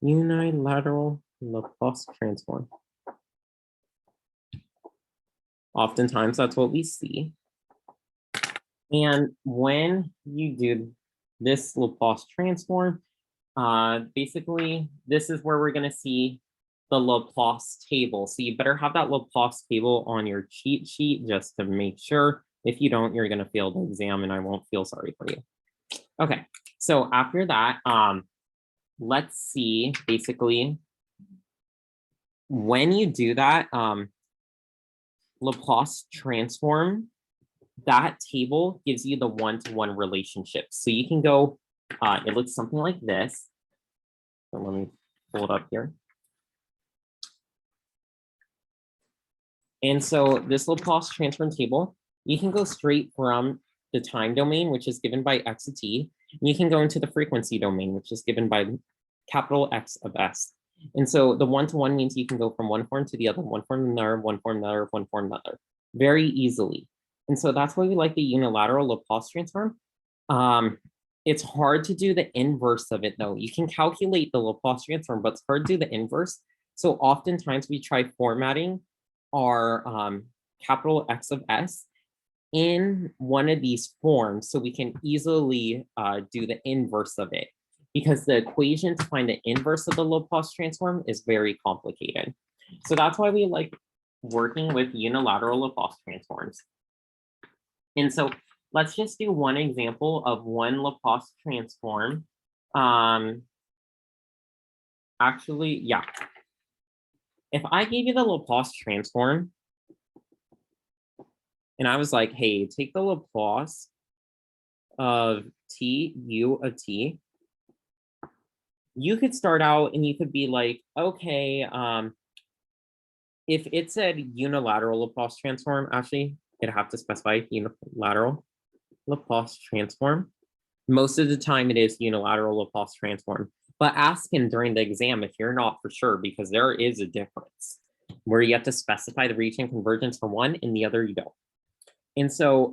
unilateral Laplace transform. Oftentimes that's what we see. And when you do this Laplace transform, basically this is where we're going to see the Laplace table. So you better have that Laplace table on your cheat sheet just to make sure. If you don't, you're going to fail the exam and I won't feel sorry for you. Okay, so after that, let's see, basically, when you do that Laplace transform, that table gives you the one-to-one relationship. So you can go, it looks something like this. So let me pull it up here. And so this Laplace transform table, you can go straight from the time domain, which is given by x of t, and you can go into the frequency domain, which is given by capital X of s. And so the one-to-one means you can go from one form to the other, one form to another, one form to another, one form to another, very easily. And so that's why we like the unilateral Laplace transform. It's hard to do the inverse of it though. You can calculate the Laplace transform, but it's hard to do the inverse. So oftentimes we try formatting our capital X of S in one of these forms so we can easily do the inverse of it, because the equation to find the inverse of the Laplace transform is very complicated. So that's why we like working with unilateral Laplace transforms. And so let's just do one example of one Laplace transform. Actually, yeah. If I gave you the Laplace transform, and I was like, hey, take the Laplace of t, u of t, you could start out and you could be like, okay, if it said unilateral Laplace transform, actually, it'd have to specify unilateral Laplace transform. Most of the time it is unilateral Laplace transform, but ask him during the exam if you're not for sure, because there is a difference where you have to specify the region convergence for one and the other you don't. And so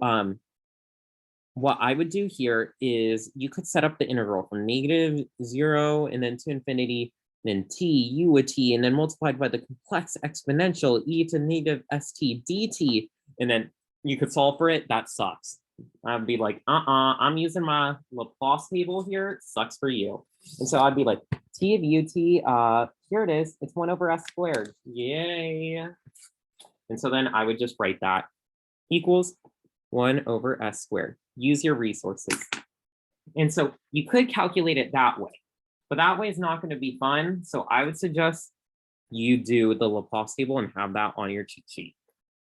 what I would do here is you could set up the integral from -0 and then to infinity, then t, u of t, and then multiplied by the complex exponential e to negative st dt, and then you could solve for it. That sucks. I'd be like, I'm using my Laplace table here. It sucks for you. And so I'd be like, t of ut, here it is. It's 1 over s squared. Yay. And so then I would just write that equals 1 over s squared. Use your resources. And so you could calculate it that way, but that way is not going to be fun. So I would suggest you do the Laplace table and have that on your cheat sheet,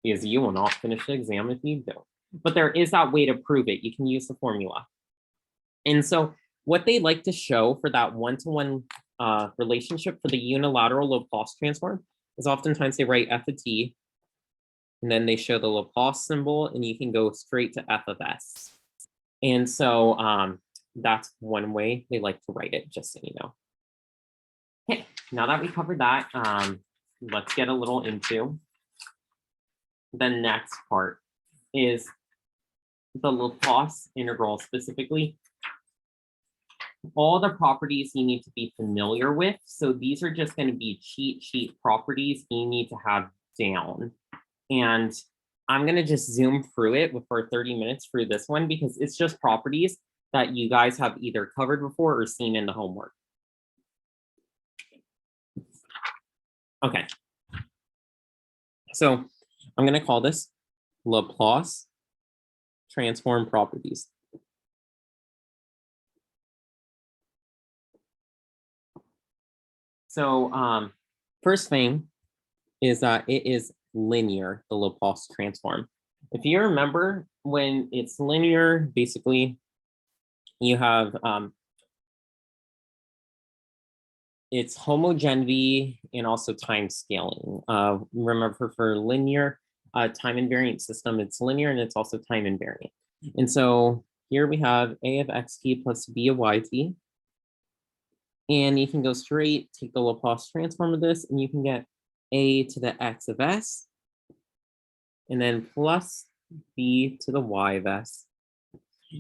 because you will not finish the exam if you don't. But there is that way to prove it. You can use the formula. And so what they like to show for that one-to-one relationship for the unilateral Laplace transform is oftentimes they write f of t, and then they show the Laplace symbol, and you can go straight to f of s. And so that's one way they like to write it, just so you know. Okay, now that we covered that, let's get a little into the next part, is the Laplace integral, specifically all the properties you need to be familiar with. So these are just going to be cheat sheet properties you need to have down. And I'm going to just zoom through it for 30 minutes through this one, because it's just properties that you guys have either covered before or seen in the homework. Okay. So I'm going to call this Laplace transform properties. So first thing is that it is linear, the Laplace transform. If you remember, when it's linear, basically you have it's homogeneity and also time scaling. Remember, for linear time invariant system, it's linear and it's also time invariant. And so here we have a of xt plus b of yt. And you can go straight, take the Laplace transform of this, and you can get a to the x of s, and then plus b to the y of s.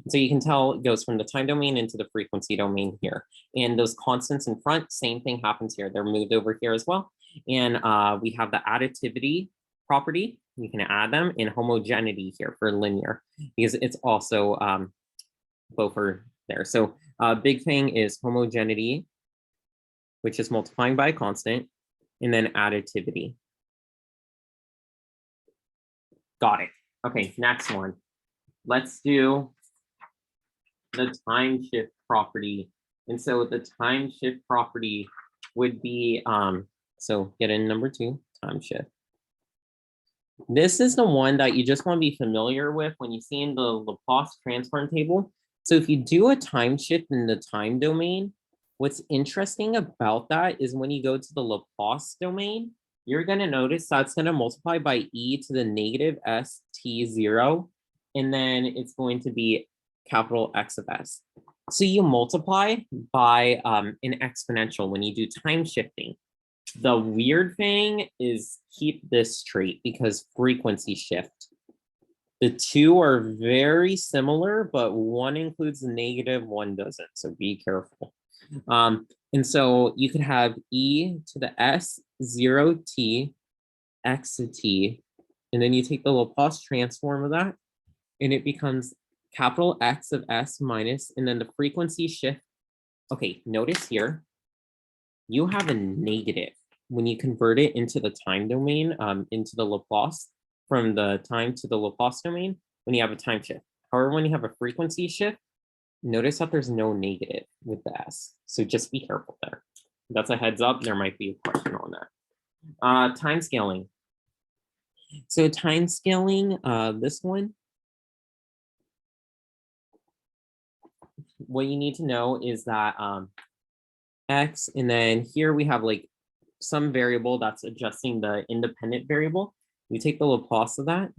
So you can tell it goes from the time domain into the frequency domain here. And those constants in front, same thing happens here. They're moved over here as well. And we have the additivity property. You can add them in homogeneity here for linear, because it's also both are there. So big thing is homogeneity, which is multiplying by a constant, and then additivity. Got it. Okay, next one. Let's do the time shift property. And so the time shift property would be, so get in number 2, time shift. This is the one that you just want to be familiar with when you see in the Laplace transform table. So if you do a time shift in the time domain, what's interesting about that is when you go to the Laplace domain, you're going to notice that's going to multiply by e to the negative st0, and then it's going to be capital X of s. So you multiply by an exponential when you do time shifting. The weird thing is keep this straight, because frequency shift. The two are very similar, but one includes the negative, one doesn't. So be careful. And so you could have e to the s 0t x to t, and then you take the Laplace transform of that, and it becomes capital X of s minus, and then the frequency shift. Okay, notice here, you have a negative when you convert it into the time domain, into the Laplace, from the time to the Laplace domain, when you have a time shift. However, when you have a frequency shift, notice that there's no negative with the s. So just be careful there. That's a heads up. There might be a question on that. Time scaling. So time scaling, this one, what you need to know is that x, and then here we have like some variable that's adjusting the independent variable. You take the Laplace of that.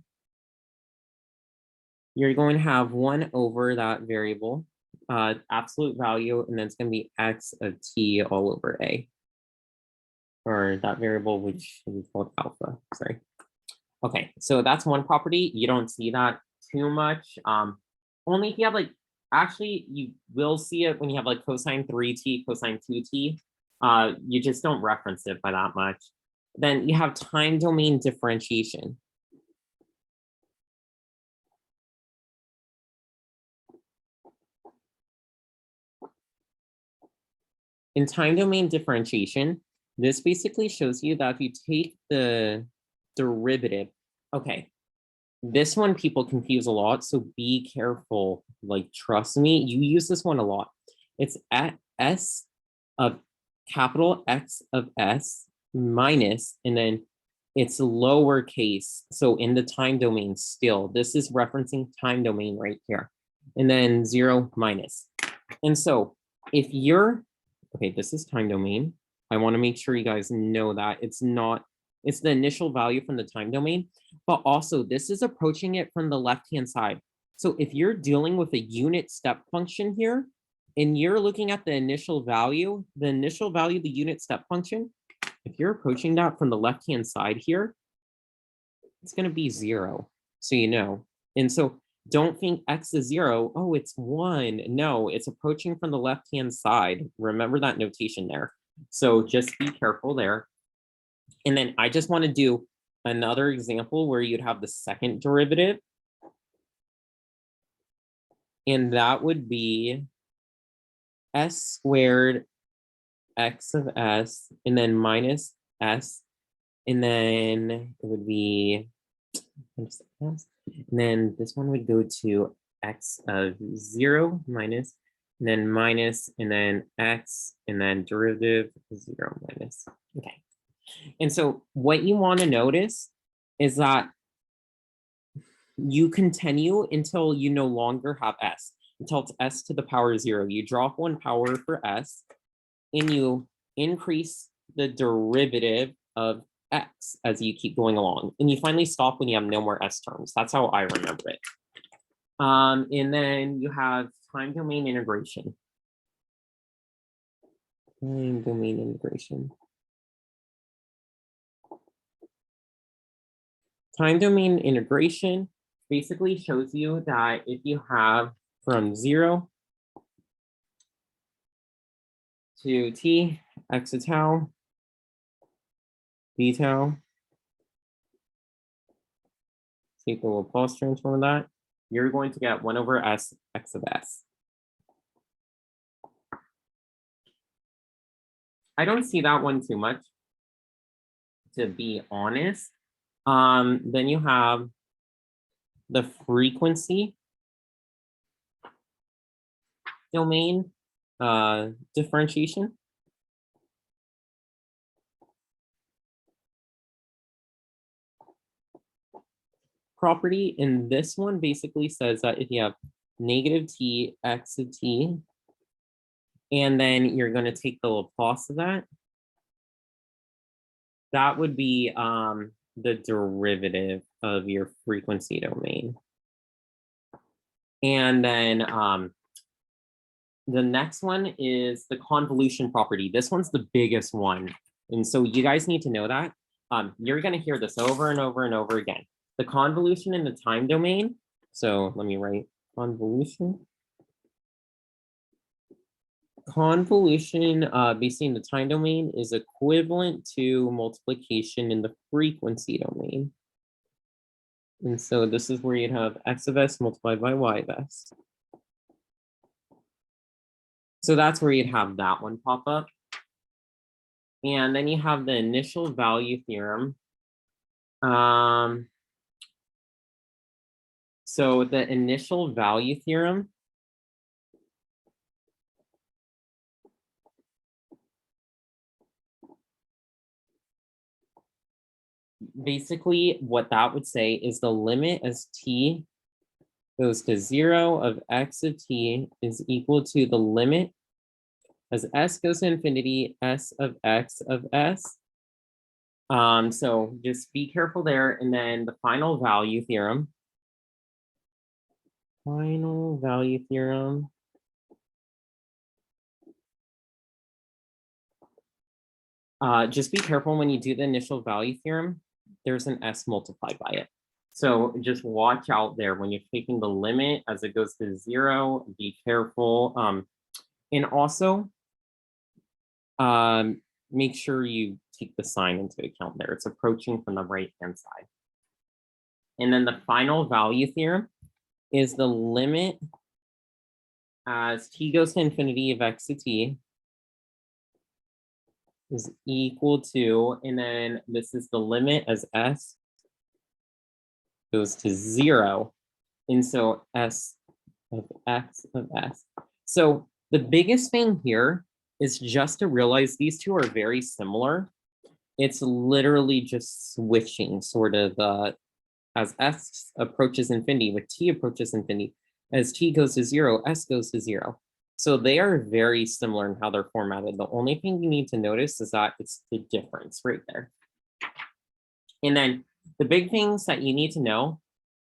You're going to have 1 over that variable, absolute value, and then it's going to be x of t all over a. Or that variable, which we called alpha, sorry. Okay, so that's one property. You don't see that too much. Only if you have like, actually, you will see it when you have like cosine 3t, cosine 2t. You just don't reference it by that much. Then you have time domain differentiation. In time domain differentiation, this basically shows you that if you take the derivative, okay, this one people confuse a lot, so be careful. Like, trust me, you use this one a lot. It's at s of capital X of s minus, and then it's lowercase. So in the time domain still, this is referencing time domain right here. And then 0 minus. And so if you're, okay, this is time domain. I want to make sure you guys know that it's not, it's the initial value from the time domain, but also this is approaching it from the left-hand side. So if you're dealing with a unit step function here, and you're looking at the initial value, the unit step function, if you're approaching that from the left-hand side here, it's going to be 0. So you know. And so don't think x is 0. Oh, it's 1. No, it's approaching from the left-hand side. Remember that notation there. So just be careful there. And then I just want to do another example where you'd have the second derivative. And that would be s squared x of s, and then minus s, and then it would be, and then this one would go to x of 0 minus, and then minus, and then x, and then derivative 0 minus. Okay. And so what you want to notice is that you continue until you no longer have s, until it's s to the power 0. You drop 1 power for s, and you increase the derivative of x as you keep going along. And you finally stop when you have no more s terms. That's how I remember it. And then you have time domain integration. Time domain integration. Time domain integration basically shows you that if you have from 0 to t, x of tau, d tau, take the Laplace transform of that, you're going to get 1 over s, x of s. I don't see that one too much, to be honest. Then you have the frequency domain differentiation. Property in this one basically says that if you have negative t, x of t, and then you're going to take the Laplace of that, that would be the derivative of your frequency domain. And then the next one is the convolution property. This one's the biggest one. And so you guys need to know that. You're going to hear this over and over and over again. the convolution in the time domain. So let me write convolution. Convolution basically in the time domain is equivalent to multiplication in the frequency domain. And so this is where you'd have x of s multiplied by y of s. So that's where you'd have that one pop up. And then you have the initial value theorem. So the initial value theorem basically what that would say is the limit as t goes to 0 of x of t is equal to the limit as s goes to infinity, s of x of s. So just be careful there. And then the final value theorem. Final value theorem. Just be careful when you do the initial value theorem, there's an s multiplied by it. So just watch out there when you're taking the limit as it goes to 0, be careful. And also make sure you take the sign into account there. It's approaching from the right-hand side. And then the final value theorem is the limit as t goes to infinity of x to t is equal to, and then this is the limit as s goes to 0. And so s of x of s. So the biggest thing here is just to realize these two are very similar. It's literally just switching sort of as s approaches infinity with t approaches infinity. As t goes to 0, s goes to 0. So they are very similar in how they're formatted. The only thing you need to notice is that it's the difference right there. And then the big things that you need to know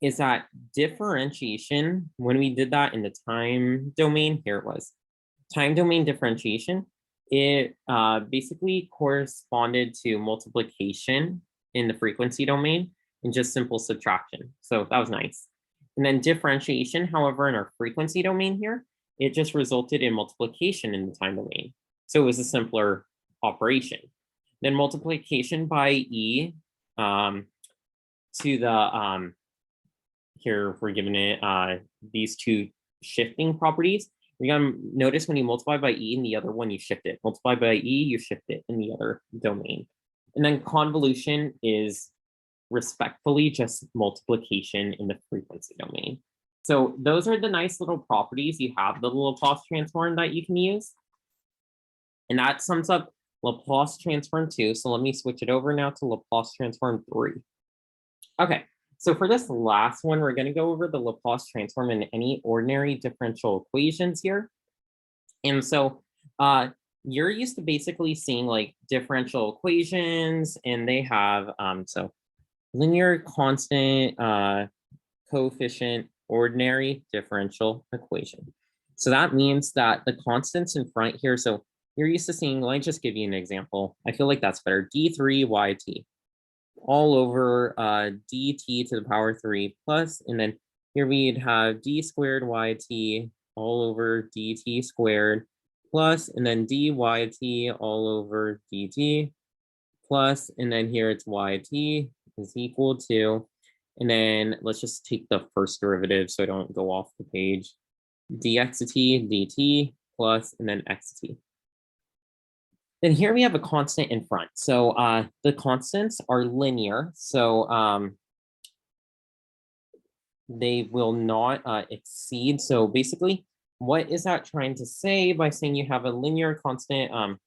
is that differentiation, when we did that in the time domain, here it was, time domain differentiation, it basically corresponded to multiplication in the frequency domain and just simple subtraction. So that was nice. And then differentiation, however, in our frequency domain here, it just resulted in multiplication in the time domain. So it was a simpler operation. Then multiplication by E to the, here we're giving it these two shifting properties. You're gonna notice when you multiply by E in the other one, you shift it. Multiply by E, you shift it in the other domain. And then convolution is respectfully just multiplication in the frequency domain. So those are the nice little properties you have the Laplace transform that you can use. And that sums up Laplace transform 2. So let me switch it over now to Laplace transform 3. Okay, so for this last one, we're going to go over the Laplace transform in any ordinary differential equations here. And so you're used to basically seeing like differential equations, and they have so linear constant coefficient ordinary differential equation. So that means that the constants in front here, so you're used to seeing, let me just give you an example. I feel like that's better. d3yt all over dt to the power 3 plus, and then here we'd have d squared yt all over dt squared plus, and then dyt all over dt plus, and then here it's yt is equal to, and then let's just take the first derivative so I don't go off the page, dx to t dt plus, and then x to t. Then here we have a constant in front. So the constants are linear. So they will not exceed. So basically, what is that trying to say by saying you have a linear constant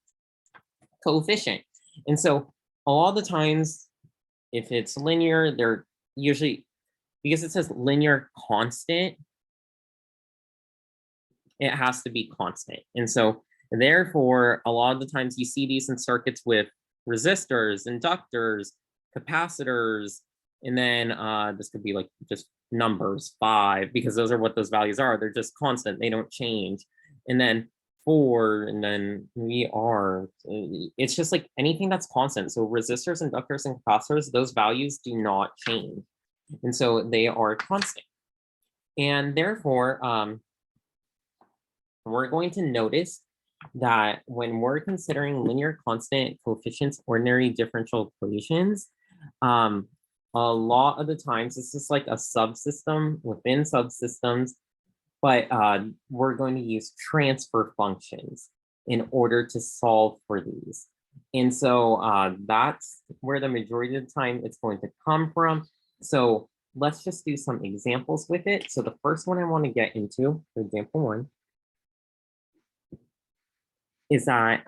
coefficient? And so a lot of the times, if it's linear, they're usually, because it says linear constant, it has to be constant. And so therefore, a lot of the times you see these in circuits with resistors, inductors, capacitors, and then this could be like just numbers 5, because those are what those values are. They're just constant, they don't change. And then 4, and then we are, it's just like anything that's constant. So resistors, inductors, and capacitors, those values do not change. And so they are constant. And therefore, we're going to notice that when we're considering linear constant coefficients, ordinary differential equations, a lot of the times this is like a subsystem within subsystems, but we're going to use transfer functions in order to solve for these. And so that's where the majority of the time it's going to come from. So let's just do some examples with it. So the first one I want to get into, for example one, is that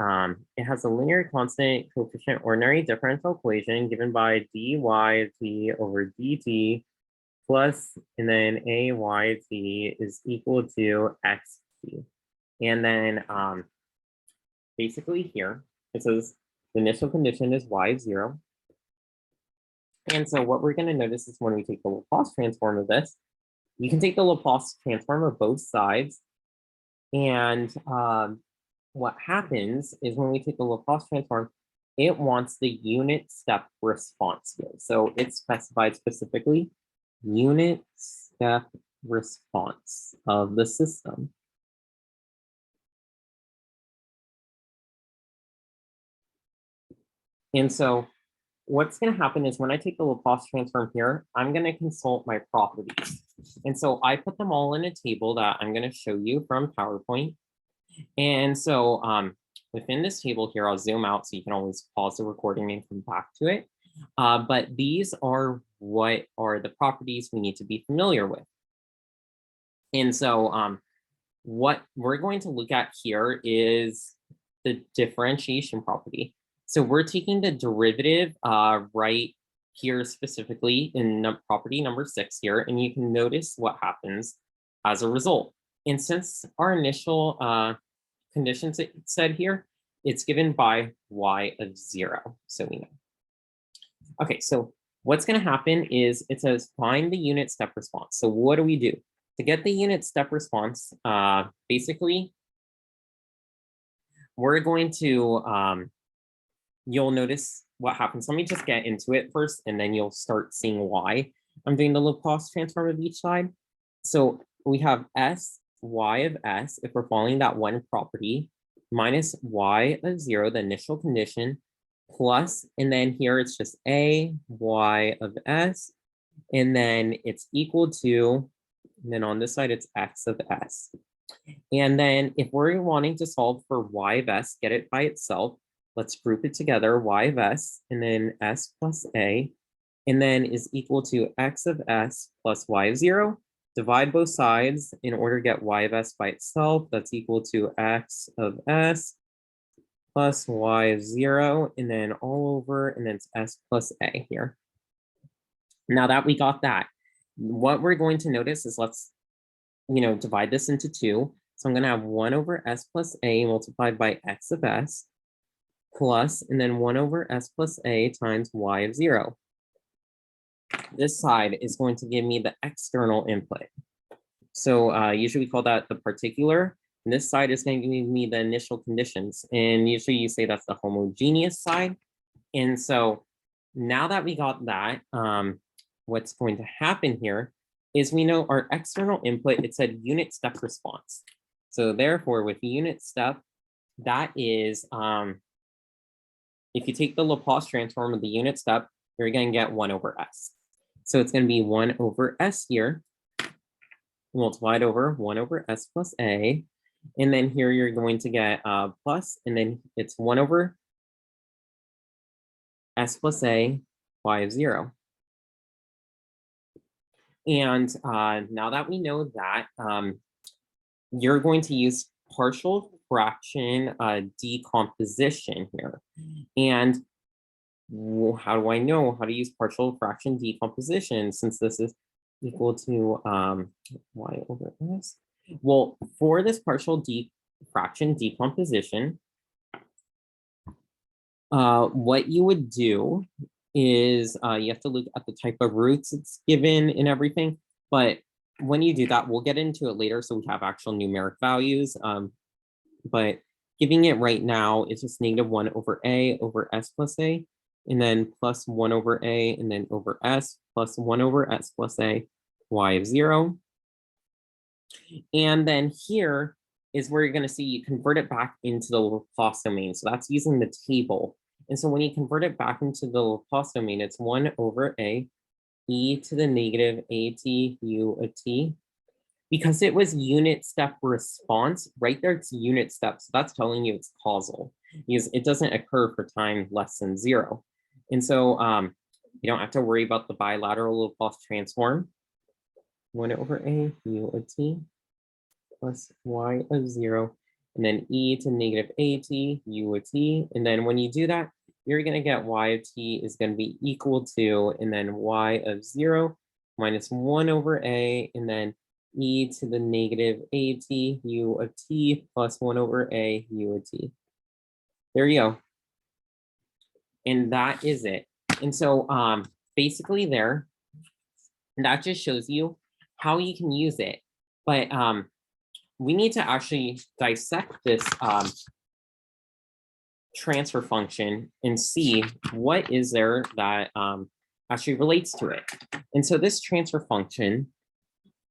it has a linear constant coefficient ordinary differential equation given by dy over dt plus, and then ayt is equal to xt. And then basically here, it says the initial condition is y of 0. And so what we're going to notice is when we take the Laplace transform of this, you can take the Laplace transform of both sides. And what happens is when we take the Laplace transform, it wants the unit step response here. So it's specified specifically unit step response of the system. And so what's going to happen is when I take the Laplace transform here, I'm going to consult my properties. And so I put them all in a table that I'm going to show you from PowerPoint. And so within this table here, I'll zoom out so you can always pause the recording and come back to it. But these are what are the properties we need to be familiar with. And so what we're going to look at here is the differentiation property. So we're taking the derivative right here specifically in property number 6 here, and you can notice what happens as a result. And since our initial conditions it said here, it's given by y of 0, so we know. Okay, so what's going to happen is it says find the unit step response. So what do we do? To get the unit step response, basically, we're going to, you'll notice what happens. Let me just get into it first, and then you'll start seeing why I'm doing the Laplace transform of each side. So we have s, y of s, if we're following that one property, minus y of 0, the initial condition, plus, and then here it's just a y of s, and then it's equal to, and then on this side it's x of s. And then if we're wanting to solve for y of s, get it by itself, let's group it together, y of s, and then s plus a, and then is equal to x of s plus y of 0. Divide both sides in order to get y of s by itself. That's equal to x of s plus y of 0, and then all over, and then it's s plus a here. Now that we got that, what we're going to notice is let's, divide this into 2. So I'm going to have 1 over s plus a multiplied by x of s plus, and then 1 over s plus a times y of 0. This side is going to give me the external input. So usually we call that the particular. And this side is going to give me the initial conditions. And usually you say that's the homogeneous side. And so now that we got that, what's going to happen here is we know our external input, it said unit step response. So therefore with the unit step, that is, if you take the Laplace transform of the unit step, you're going to get 1 over s. So it's going to be 1 over s here, multiplied over 1 over s plus a. And then here you're going to get plus, and then it's 1 over s plus a, y of 0. And now that we know that, you're going to use partial fraction decomposition here. And how do I know how to use partial fraction decomposition since this is equal to y over s? Well, for this partial fraction decomposition, what you would do is you have to look at the type of roots it's given and everything. But when you do that, we'll get into it later so we have actual numeric values. But giving it right now is just -1 over a over s plus a. and then plus 1 over a, and then over s, plus 1 over s plus a, y of 0. And then here is where you're going to see you convert it back into the Laplace domain. So that's using the table. And so when you convert it back into the Laplace domain, it's 1 over a e to the negative at u of t. Because it was unit step response, right there, it's unit step. So that's telling you it's causal because it doesn't occur for time less than 0. And so you don't have to worry about the bilateral Laplace transform. 1 over a u of t plus y of 0, and then e to negative at u of t. And then when you do that, you're going to get y of t is going to be equal to, and then y of 0 minus 1 over a, and then e to the negative at u of t plus 1 over a u of t. There you go. And that is it. And so basically there, that just shows you how you can use it. But we need to actually dissect this transfer function and see what is there that actually relates to it. And so this transfer function,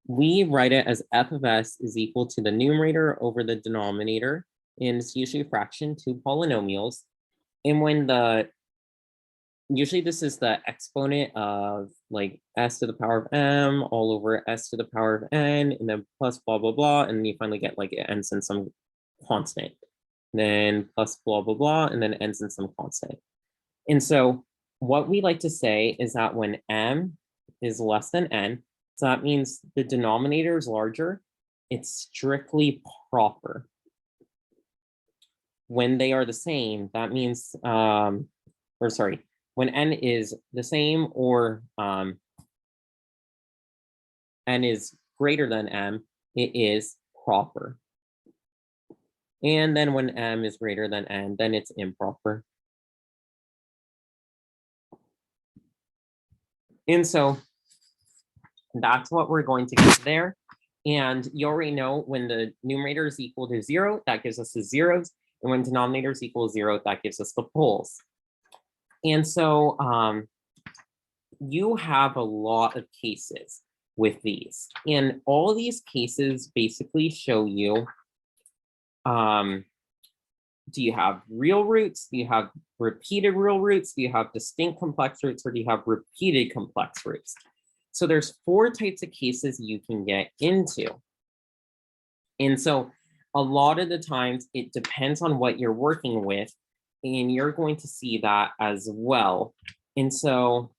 we write it as f of s is equal to the numerator over the denominator, and it's usually a fraction, 2 polynomials. And when usually this is the exponent of like s to the power of m all over s to the power of n, and then plus blah, blah, blah, and then you finally get like it ends in some constant. Then plus blah, blah, blah, and then ends in some constant. And so what we like to say is that when m is less than n, so that means the denominator is larger, it's strictly proper. When they are the same, that means, when n is the same or n is greater than m, it is proper. And then when m is greater than n, then it's improper. And so that's what we're going to get there. And you already know when the numerator is equal to 0, that gives us the zeros. And when denominator is equal to 0, that gives us the poles. And so you have a lot of cases with these. And all of these cases basically show you, do you have real roots? Do you have repeated real roots? Do you have distinct complex roots, or do you have repeated complex roots? So there's 4 types of cases you can get into. And so a lot of the times it depends on what you're working with, and you're going to see that as well. And so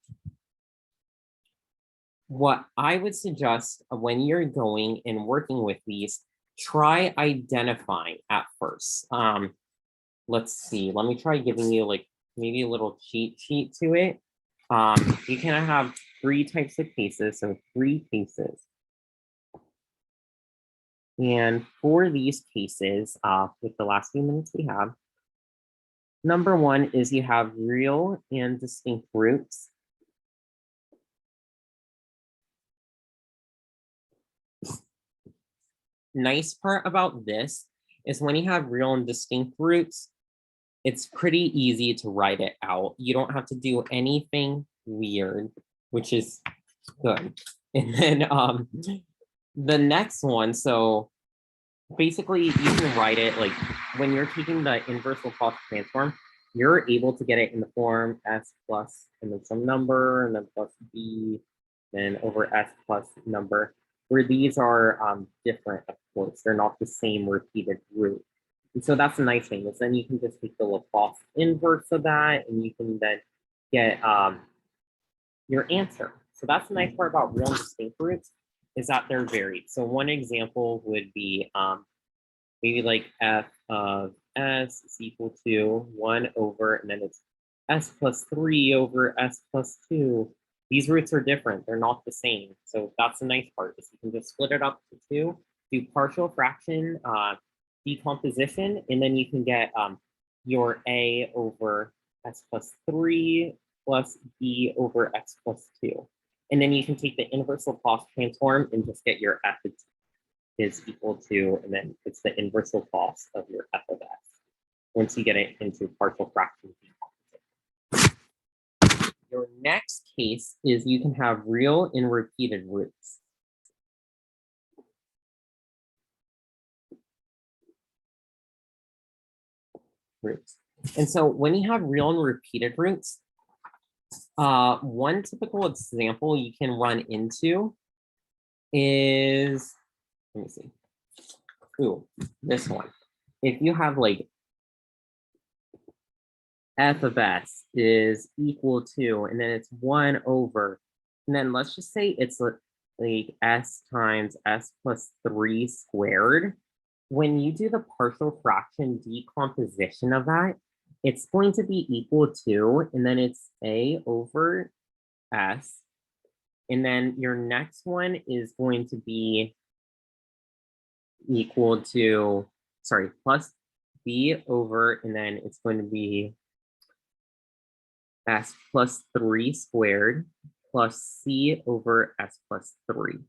what I would suggest when you're going and working with these, try identifying at first. Let's see, let me try giving you like maybe a little cheat sheet to it. You can have 3 types of cases, so 3 cases. And for these cases, with the last few minutes we have, number 1 is you have real and distinct roots. Nice part about this is when you have real and distinct roots, it's pretty easy to write it out. You don't have to do anything weird, which is good. And then the next one, so basically you can write it like when you're taking the inverse Laplace transform, you're able to get it in the form s plus and then some number and then plus b, then over s plus number, where these are different, of course. They're not the same repeated root. And so that's the nice thing, is then you can just take the Laplace inverse of that and you can then get your answer. So that's the nice part about real and distinct roots, is that they're varied. So one example would be maybe like f of s is equal to 1 over, and then it's s plus 3 over s plus 2. These roots are different. They're not the same. So that's the nice part, is you can just split it up to 2, do partial fraction decomposition, and then you can get your a over s plus 3 plus b over x plus 2. And then you can take the inverse Laplace transform and just get your f is equal to, and then it's the inverse Laplace of your f of s once you get it into partial fraction decomposition. your next case is you can have real and repeated roots. And so when you have real and repeated roots, one typical example you can run into is, let me see. Ooh, this one. If you have like f of s is equal to, and then it's 1 over, and then let's just say it's like s times s plus 3 squared. When you do the partial fraction decomposition of that, it's going to be equal to, and then it's a over s. And then your next one is going to be equal to, sorry, plus b over, and then it's going to be s plus 3 squared plus c over s plus 3.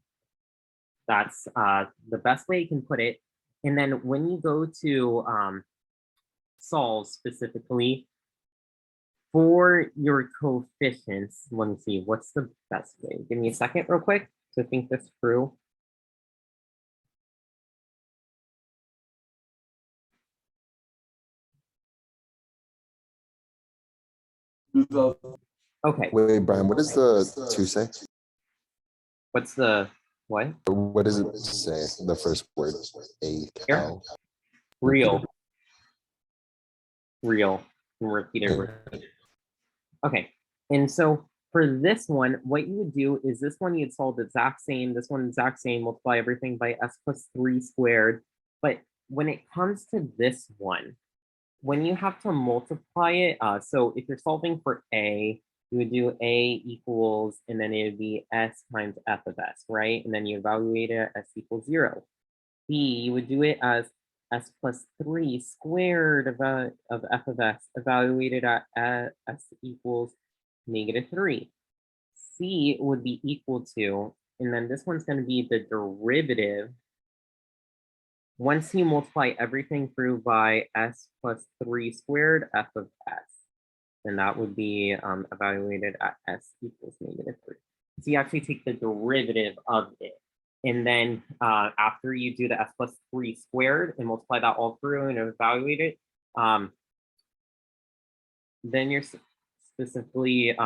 That's the best way you can put it. And then when you go to solve specifically for your coefficients, let me see, what's the best way? Give me a second real quick to think this through. Okay, Wait, Brian, what does the 2 say? what's the, what? What does it say? The first word, a cow. Real. Real and repeated. Okay, and so for this one, what you would do is this one you'd solve the exact same, this one exact same, multiply everything by s plus 3 squared. But when it comes to this one, when you have to multiply it, so if you're solving for a, you would do a equals, and then it would be s times f of s, right? And then you evaluate it at s equals 0. B, you would do it as s plus 3 squared of f of s, evaluated at s equals -3. C would be equal to, and then this one's going to be the derivative. Once you multiply everything through by s plus 3 squared f of s, and that would be evaluated at s equals -3. So you actually take the derivative of it. And then after you do the s plus 3 squared and multiply that all through and evaluate it, then you're specifically,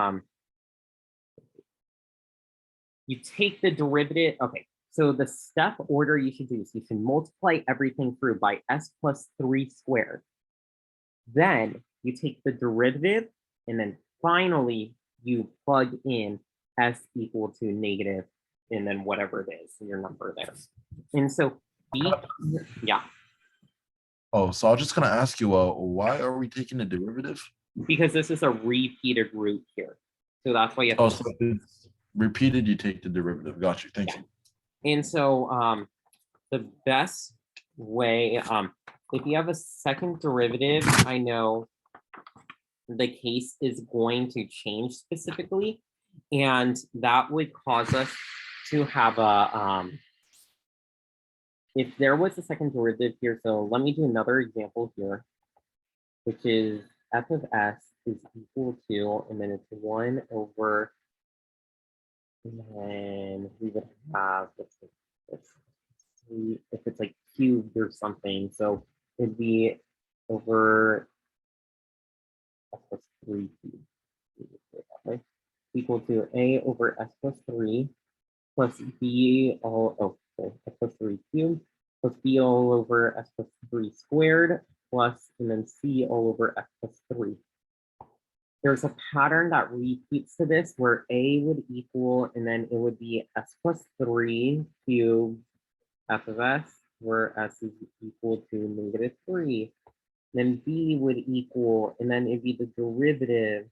you take the derivative. Okay, so the step order you should do is you should multiply everything through by s plus 3 squared. Then you take the derivative, and then finally you plug in s equal to negative, and then whatever it is, your number there. And so B, yeah. Oh, so I was just gonna ask you, why are we taking the derivative? Because this is a repeated root here. So that's why you have Oh, to. so it's repeated, you take the derivative. Got you. Thank you. And so the best way, if you have a second derivative, I know the case is going to change specifically, and that would cause us to have a, if there was a second derivative here, so let me do another example here, which is f of s is equal to, and then it's 1 over, and then we would have, if it's like cubed or something, so it'd be over s plus 3 cubed, okay, equal to a over s plus 3 plus b all, oh, sorry, s plus 3 cubed plus b all over s plus 3 squared plus, and then c all over s plus 3. There's a pattern that repeats to this where a would equal, and then it would be s plus 3 cubed f of s, where s is equal to -3. Then b would equal, and then it'd be the derivative,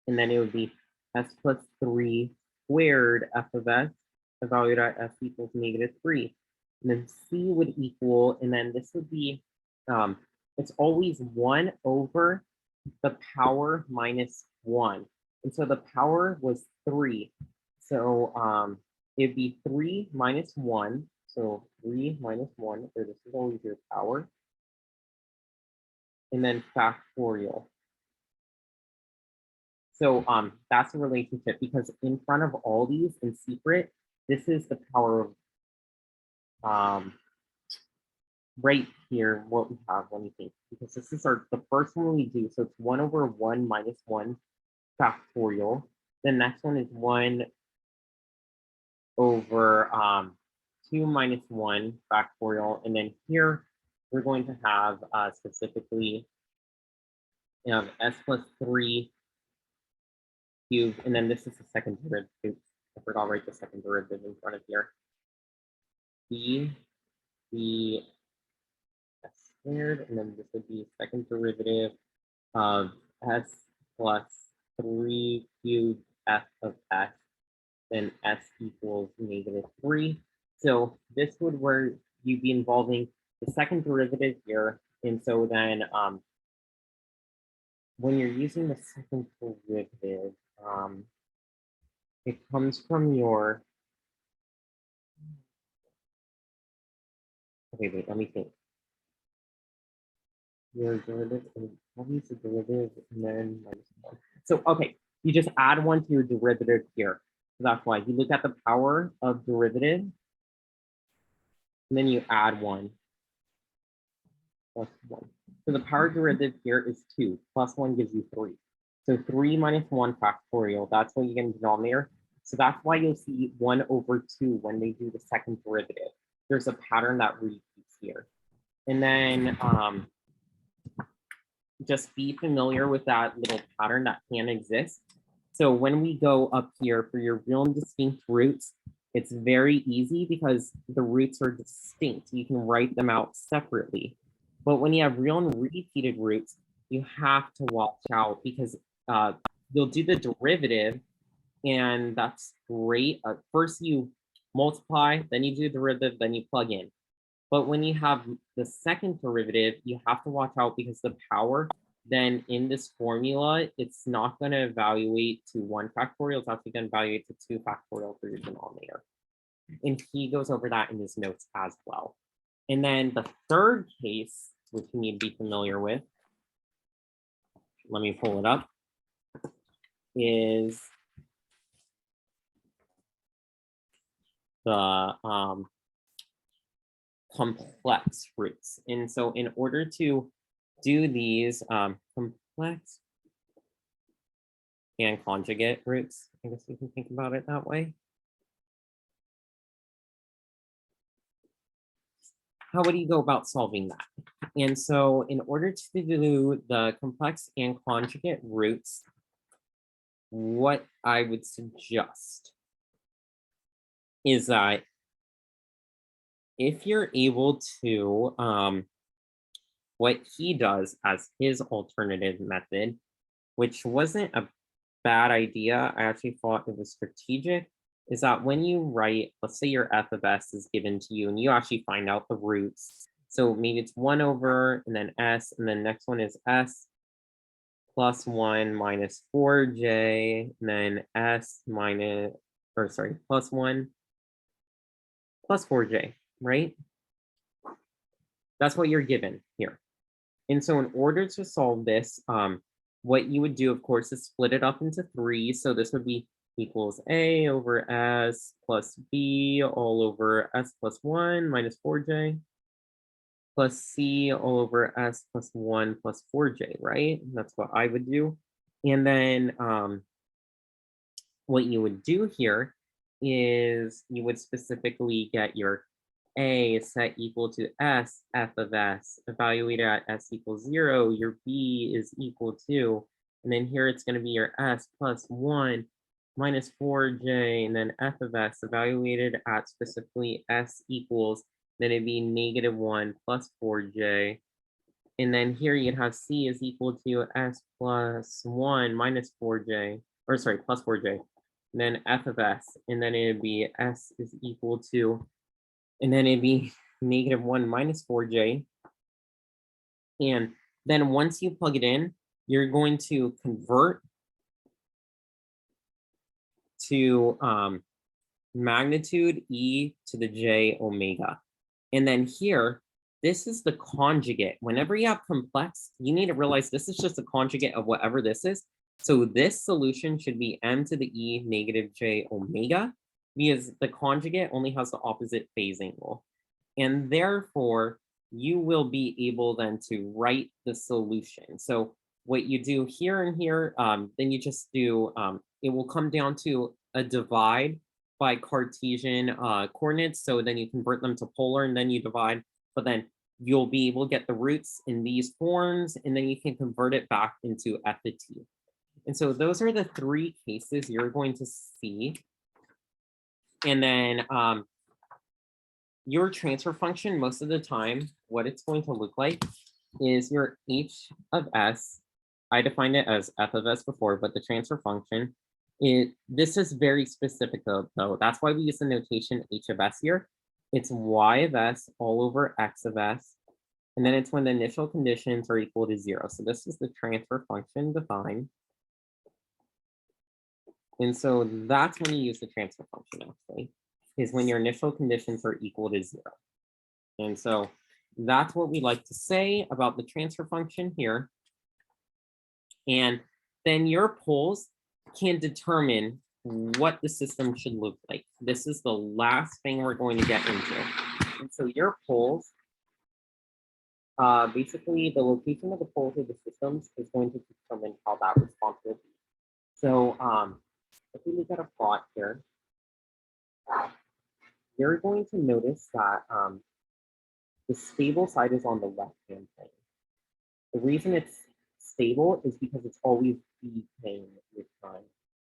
and then it would be s plus 3 squared f of s, evaluated at s equals -3. And then c would equal, and then this would be, it's always 1 over the power minus 1. And so the power was 3. So it'd be 3 minus 1. So 3 minus 1, so this is always your power. And then factorial. So that's a relationship because in front of all these in secret, this is the power of right here what we have. Let me think, because this is the first one we do. So it's 1/1 minus 1 factorial. The next one is 1/2 minus 1 factorial. And then here we're going to have specifically s plus 3 cubed. And then this is the second derivative. I forgot to write the second derivative in front of here. B s squared, and then this would be second derivative of s plus 3 cubed f of s, then s equals -3. So this would where you'd be involving the second derivative here. And so then when you're using the second derivative, it comes from your, okay, wait, let me think. Your derivative, use the derivative and then -1. So, okay, you just add 1 to your derivative here. So that's why you look at the power of derivative, and then you add 1 plus 1. So the power derivative here is 2, plus 1 gives you 3. So 3 minus 1 factorial, that's what you get in the denominator. So that's why you'll see 1/2 when they do the second derivative. There's a pattern that repeats here. And then just be familiar with that little pattern that can exist. So when we go up here for your real and distinct roots, it's very easy because the roots are distinct. You can write them out separately. But when you have real and repeated roots, you have to watch out because you'll do the derivative, and that's great. First you multiply, then you do the derivative, then you plug in. But when you have the second derivative, you have to watch out because the power then in this formula, it's not going to evaluate to 1 factorial. It's actually going to evaluate to 2 factorial for your denominator. And he goes over that in his notes as well. And then the third case, which you need to be familiar with, let me pull it up, is the complex roots. And so in order to do these complex and conjugate roots, I guess you can think about it that way. How would you go about solving that? And so in order to do the complex and conjugate roots, what I would suggest is that if you're able to, what he does as his alternative method, which wasn't a bad idea, I actually thought it was strategic, is that when you write, let's say your f of s is given to you and you actually find out the roots. So maybe it's 1 and then s, and then next one is s plus 1 minus 4j, and then s plus 1 plus 4j, right? That's what you're given here. And so in order to solve this, what you would do, of course, is split it up into 3. So this would be equals a over s plus b all over s plus 1 minus 4j plus c all over s plus 1 plus 4j, right? That's what I would do. And then what you would do here is you would specifically get your a set equal to s f of s, evaluated at s equals 0, your b is equal to, and then here it's going to be your s plus 1 minus 4j, and then f of s evaluated at specifically s equals, then it'd be -1 plus 4j. And then here you'd have c is equal to s plus 1 minus 4j, or sorry, plus 4j, and then f of s, and then it'd be s is equal to, and then it'd be -1 minus 4j. And then once you plug it in, you're going to convert to magnitude e to the j omega. And then here, this is the conjugate. Whenever you have complex, you need to realize this is just a conjugate of whatever this is. So this solution should be m to the e negative j omega, because the conjugate only has the opposite phase angle. And therefore, you will be able then to write the solution. So what you do here and here, then you just do, it will come down to a divide by Cartesian coordinates. So then you convert them to polar and then you divide, but then you'll be able to get the roots in these forms, and then you can convert it back into f of t. And so those are the three cases you're going to see. And then your transfer function, most of the time, what it's going to look like is your h of s. I defined it as f of s before, but the transfer function, this is very specific though. That's why we use the notation h of s here. It's y of s all over x of s. And then it's when the initial conditions are equal to 0. So this is the transfer function defined. And so that's when you use the transfer function, actually, is when your initial conditions are equal to 0. And so that's what we like to say about the transfer function here. And then your poles can determine what the system should look like. This is the last thing we're going to get into. And so your poles, basically the location of the poles of the systems is going to determine how that response will be. So if we look at a plot here, you're going to notice that the stable side is on the left-hand plane. The reason it's stable is because it's always decaying with time.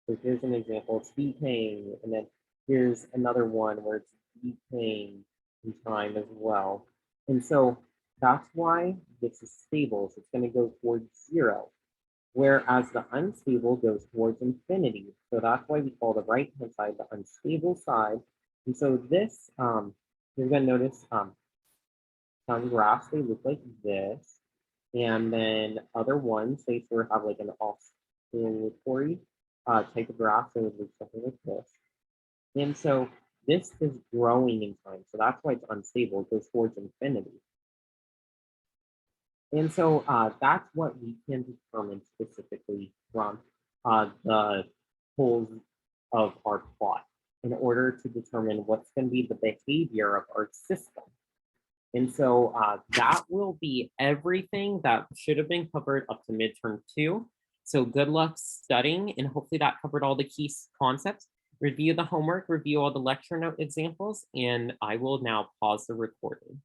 So here's an example, it's decaying, and then here's another one where it's decaying in time as well. And so that's why this is stable, so it's going to go towards 0. Whereas the unstable goes towards infinity. So that's why we call the right-hand side the unstable side. And so this, you're going to notice some graphs, they look like this. And then other ones, they sort of have like an oscillatory type of graph, so it looks something like this. And so this is growing in time. So that's why it's unstable. It goes towards infinity. And so that's what we can determine specifically from the poles of our plot in order to determine what's going to be the behavior of our system. And so that will be everything that should have been covered up to midterm 2. So good luck studying, and hopefully that covered all the key concepts. Review the homework, review all the lecture note examples, and I will now pause the recording.